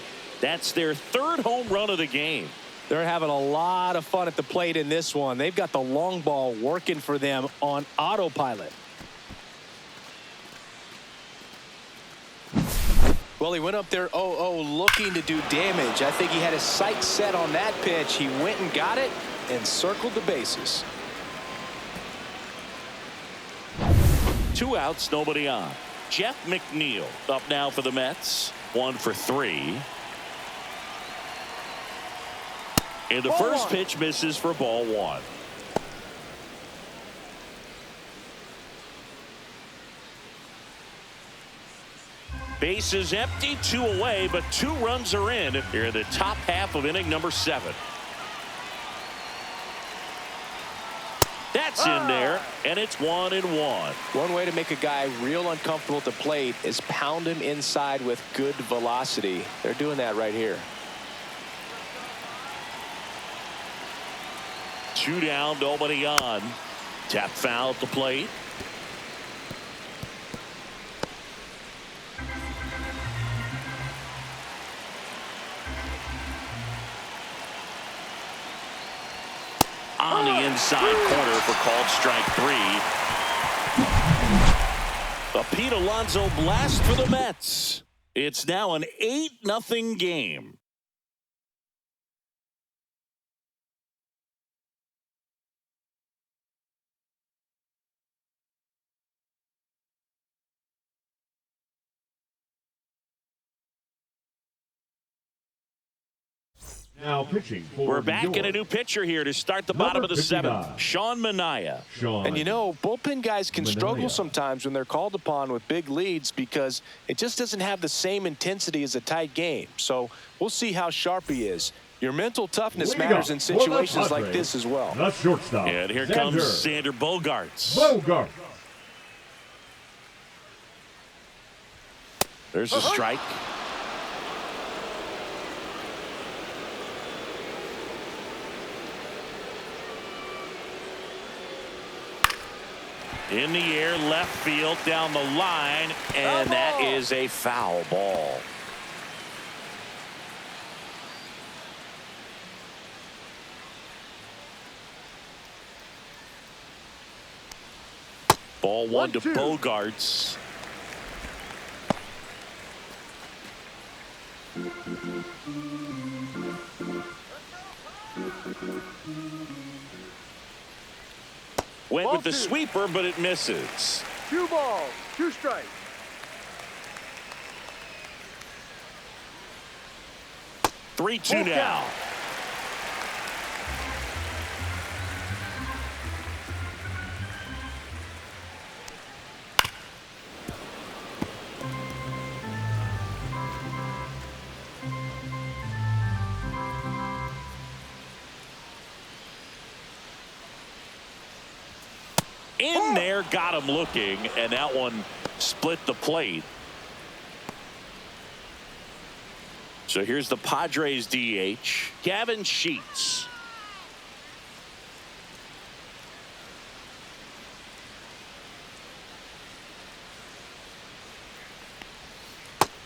That's their 3rd home run of the game. They're having a lot of fun at the plate in this one. They've got the long ball working for them on autopilot. Well, he went up there 0-0 looking to do damage. I think he had his sights set on that pitch. He went and got it and circled the bases. 2 outs, nobody on. Jeff McNeil up now for the Mets. 1 for 3. And the first pitch misses for ball 1. Base is empty, 2 away, but 2 runs are in here in the top half of inning number 7. That's in there, and it's 1-1. One way to make a guy real uncomfortable at the plate is pound him inside with good velocity. They're doing that right here. 2 down, nobody on. Tap foul at the plate. On the inside corner for called strike 3. A Pete Alonso blast for the Mets. It's now an 8-0 game. Now pitching for We're back New in a York. new pitcher here to start the bottom of the 7th. 59. Sean Manaea. And you know, bullpen guys can struggle Manaea. sometimes when they're called upon with big leads because it just doesn't have the same intensity as a tight game. So we'll see how sharp he is. Your mental toughness Leading matters up in for the situations like Padres, this as well. The shortstop. And here Xander comes Xander Bogaerts. Bogaerts. There's a strike. In the air, left field, down the line, and that is a foul ball. Ball 1 to 1-2. Bogaerts. Went with the sweeper, but it misses. 2 balls, 2 strikes. 3-2 now. In there, got him looking, and that one split the plate. So here's the Padres DH, Gavin Sheets.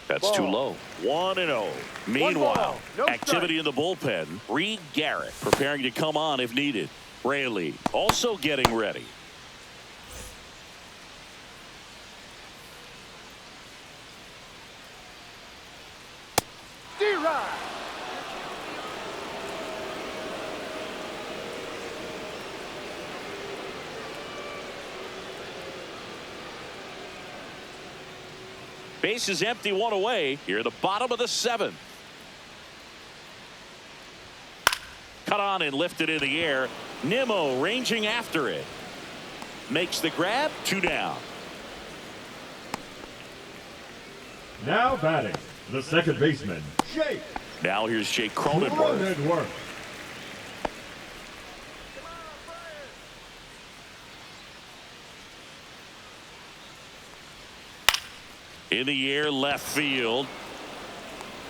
That's too low. 1-0. Meanwhile, no activity in the bullpen. Reed Garrett preparing to come on if needed. Rayleigh also getting ready. D-Rod. Base is empty, 1 away. Here at the bottom of the 7th. Cut on and lifted in the air. Nimmo ranging after it. Makes the grab, 2 down. Now batting, the second baseman, Jake Now here's Jake Cronenworth. Cronenworth. In the air, left field.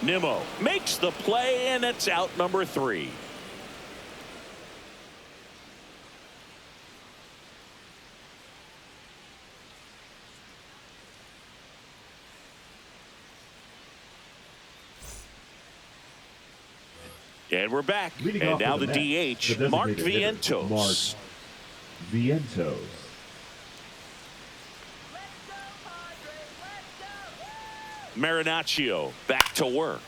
Nimmo makes the play, and it's out number 3. And we're back. Leading and off now for the Mets, DH, the Mark designated hitter, Vientos. Mark Vientos. Marinaccio back to work.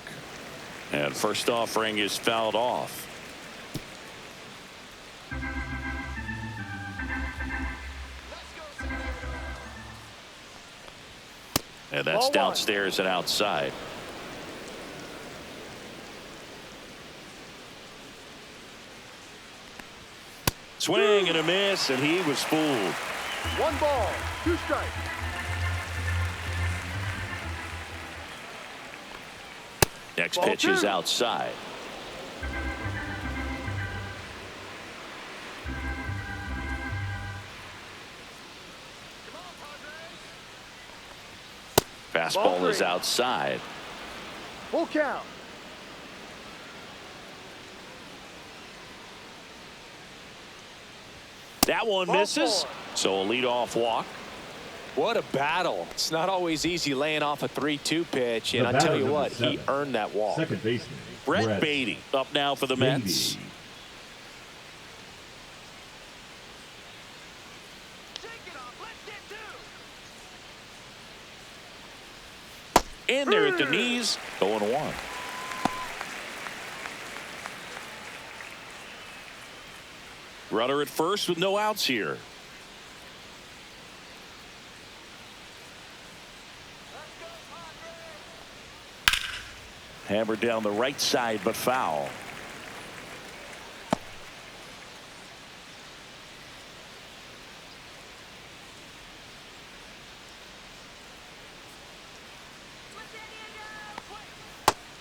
And first offering is fouled off. And that's Ball downstairs and outside. Swing and a miss, and he was fooled. 1 ball, 2 strikes. Next Ball pitch is 2. outside. Fastball Ball is 3. outside. Full count. That one Ball misses. 4. So a leadoff walk. What a battle. It's not always easy laying off a 3-2 pitch, and The I tell batter, you number what, he 7, earned that walk. Second baseman, Brett Beatty up now for the Mets. Beatty. In there at the knees. 0-1. Runner at first with no outs here. Hammered down the right side, but foul.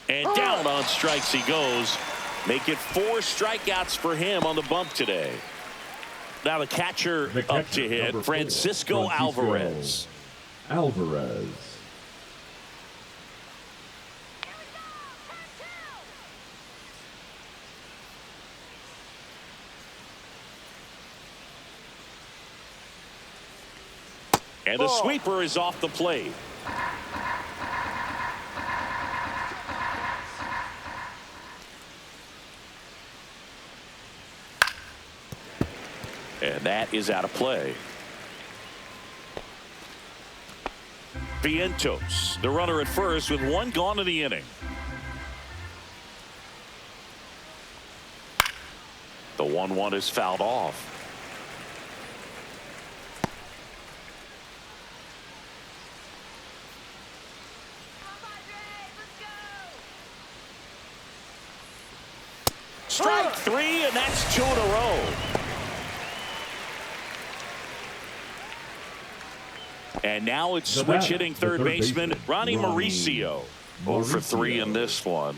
And down on strikes he goes. Make it 4 strikeouts for him on the bump today. Now the catcher up to hit, number 4, Francisco Alvarez. Alvarez. And the sweeper is off the plate. And that is out of play. Vientos, the runner at first with 1 gone in the inning. The 1-1 is fouled off. Strike 3, and that's 2 in a row. And now it's The switch batter, hitting the third third baseman, baseman, Ronnie Ronnie Mauricio. 0 for 3 in this one.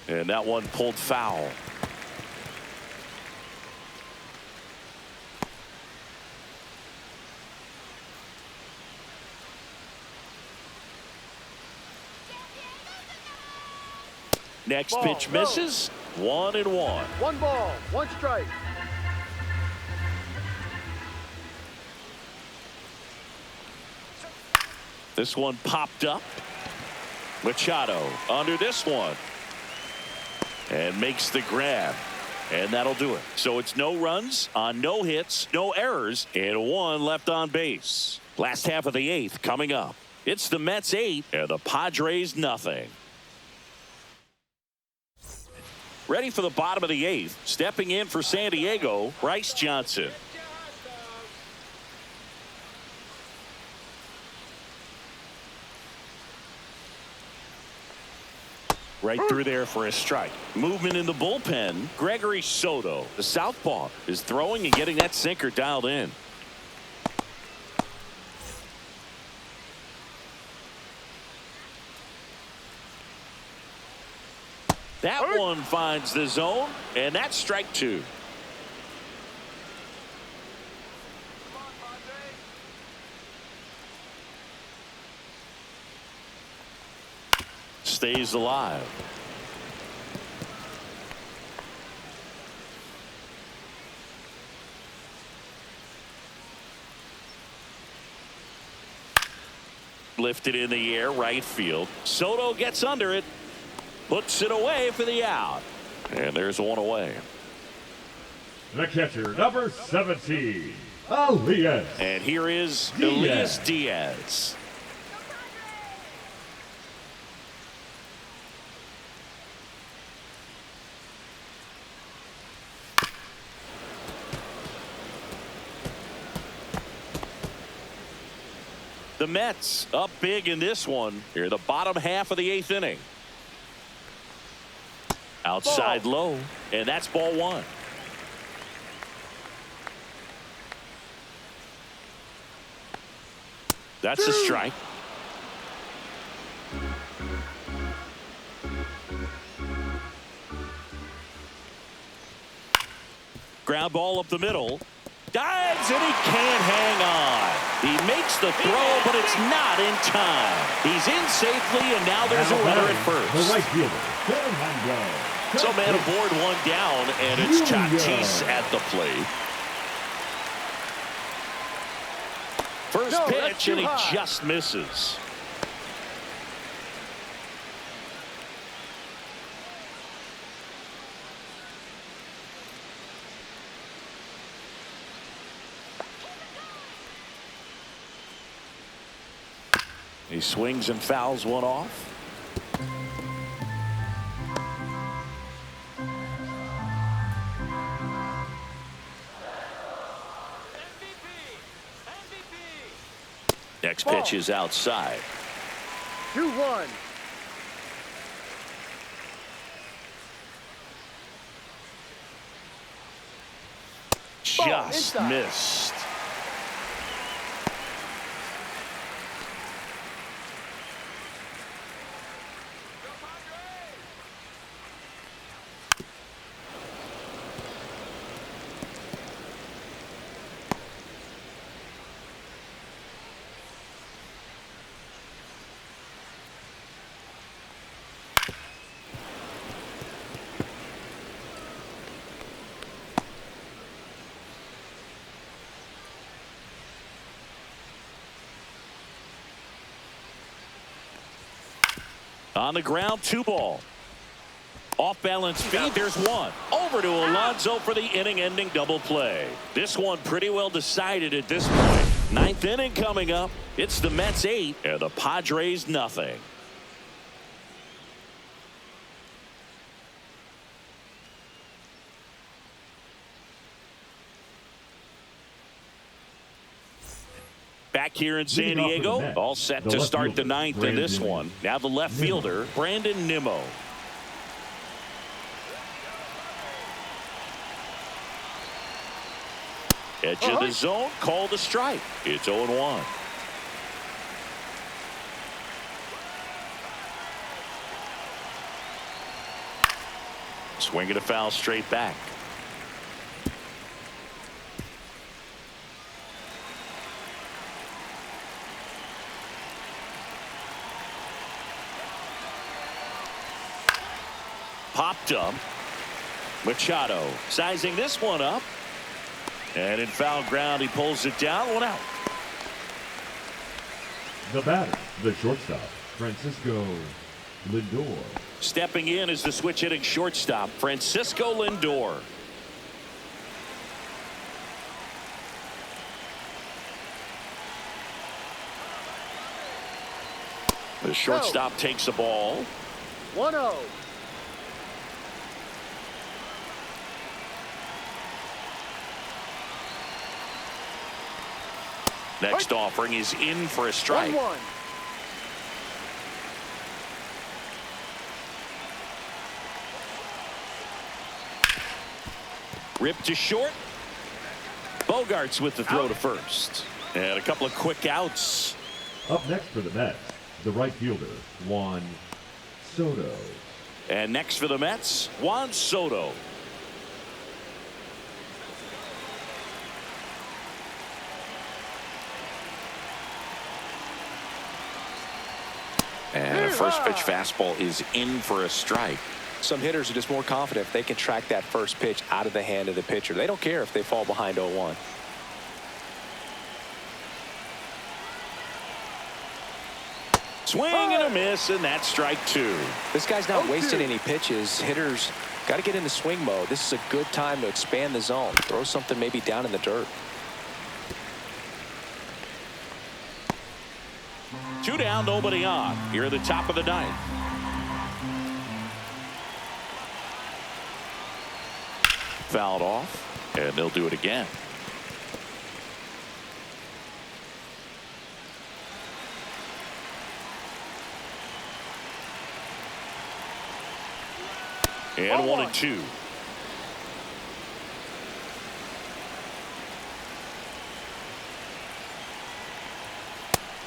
And that one pulled foul. Next Ball, pitch go. misses. 1-1. 1 ball, 1 strike. This one popped up. Machado under this one. And makes the grab. And that'll do it. So it's no runs on no hits, no errors, and 1 left on base. Last half of the 8th coming up. It's the Mets 8 and the Padres nothing. Ready for the bottom of the 8th. Stepping in for San Diego, Bryce Johnson. Right through there for a strike. Movement in the bullpen. Gregory Soto, the southpaw, is throwing and getting that sinker dialed in. That one finds the zone, and that's strike two. Stays alive. Lifted in the air, right field. Soto gets under it. Puts it away for the out. And there's one away. The catcher, number 17, Elias. And here is Diaz. Elias Diaz. The Mets up big in this one. Here, the bottom half of the 8th inning. Outside low, and that's ball one. That's a strike. Ground ball up the middle. Dives, and he can't hang on. He makes the throw, but it's not in time. He's in safely, and now there's a runner at first. The right fielder, Fernando. So man aboard, one down, and it's Tatis at the plate. First pitch, and he just misses. He swings and fouls one off. Next pitch is outside. 2-1. Just missed. On the ground, 2-ball. Off balance feed, there's one. Over to Alonso for the inning-ending double play. This one pretty well decided at this point. 9th inning coming up. It's the Mets 8 and the Padres nothing. Back here in San Diego, all set to start the 9th in this one. Now the left fielder, Brandon Nimmo. Edge of the zone, called a strike. It's 0-1. Swinging a foul straight back. Popped up. Machado sizing this one up. And in foul ground, he pulls it down. One out. The batter, the shortstop, Francisco Lindor. Stepping in is the switch hitting shortstop, Francisco Lindor. The shortstop takes the ball. 1-0. Next offering is in for a strike. 1-1. Ripped to short. Bogarts with the throw to first. And a couple of quick outs. Up next for the Mets, the right fielder, Juan Soto. And next for the Mets, Juan Soto. And a first pitch fastball is in for a strike. Some hitters are just more confident if they can track that first pitch out of the hand of the pitcher. They don't care if they fall behind 0-1. Swing and a miss, and that's strike 2. This guy's not wasting any pitches. Hitters got to get into swing mode. This is a good time to expand the zone. Throw something maybe down in the dirt. 2 down, nobody on. Here at the top of the 9th. Fouled off, and they'll do it again. And 1-2.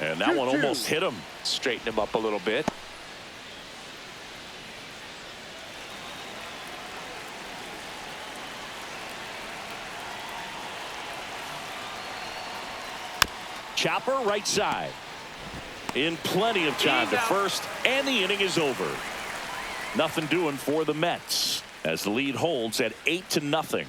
And that one almost hit him. Straighten him up a little bit. Chopper right side. In plenty of time to first, and the inning is over. Nothing doing for the Mets as the lead holds at 8-0.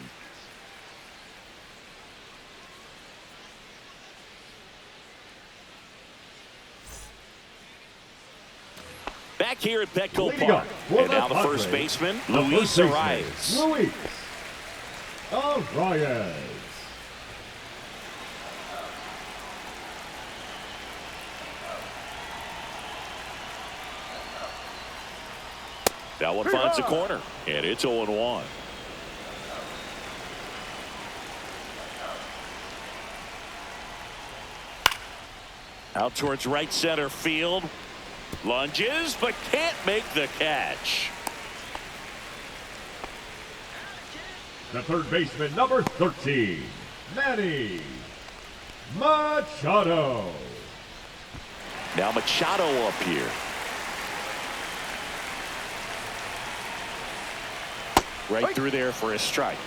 Back here at Petco Park. And now the first baseman, Luis Arias. Luis Arias. That one finds the corner, and it's 0-1. Out towards right center field. Lunges, but can't make the catch. The third baseman, number 13, Manny Machado. Now Machado up here. Right through there for a strike.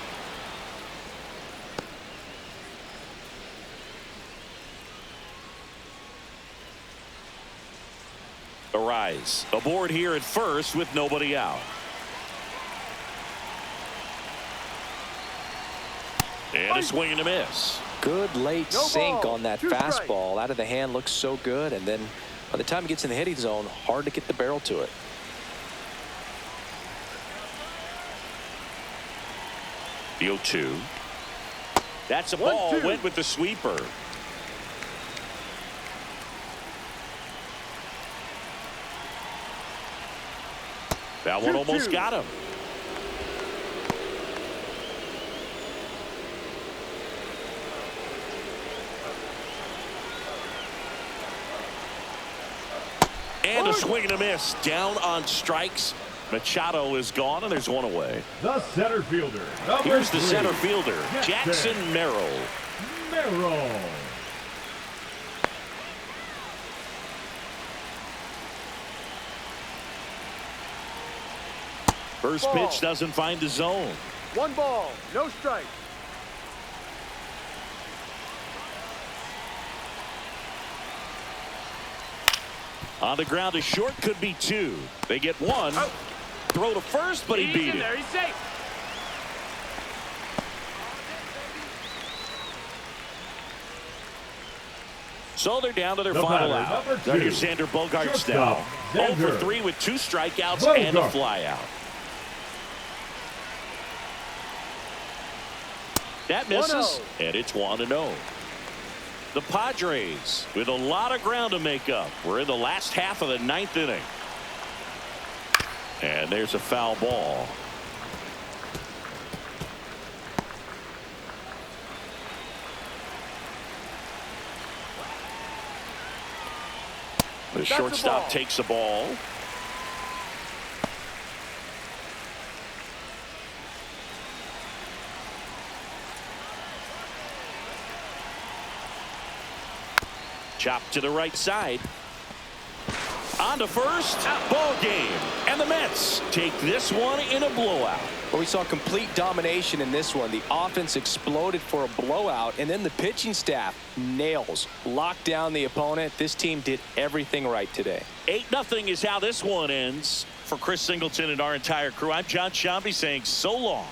Arias aboard here at first with nobody out. And a swing and a miss. Good late sink on that 2 strikes. fastball. Out of the hand looks so good, and then by the time it gets in the hitting zone, hard to get the barrel to it. The 0-2. That's a ball. 1-2. Went with the sweeper. That one 2-2. almost got him. And a swing and a miss. Down on strikes. Machado is gone, and there's one away. The center fielder, number Here's the 3, center fielder, Jackson Merrill. Merrill. First Ball. pitch doesn't find the zone. 1 ball, no strike. On the ground to short, could be 2. They get 1. Out. Throw to first, but he beat it. He's safe. So they're down to their The final batter, out. number 2, Under Xander Bogaerts now. shortstop, 0 for Xander 3 with 2 strikeouts Bogart. and a flyout. That misses, 1-0. and it's 1-0. The Padres with a lot of ground to make up. We're in the last half of the 9th inning. And there's a foul ball. The shortstop takes the ball. Chop to the right side. On to first. Ball game. And the Mets take this one in a blowout. Well, we saw complete domination in this one. The offense exploded for a blowout, and then the pitching staff nails, locked down the opponent. This team did everything right today. 8-0 is how this one ends. For Chris Singleton and our entire crew, I'm John Shambi saying so long.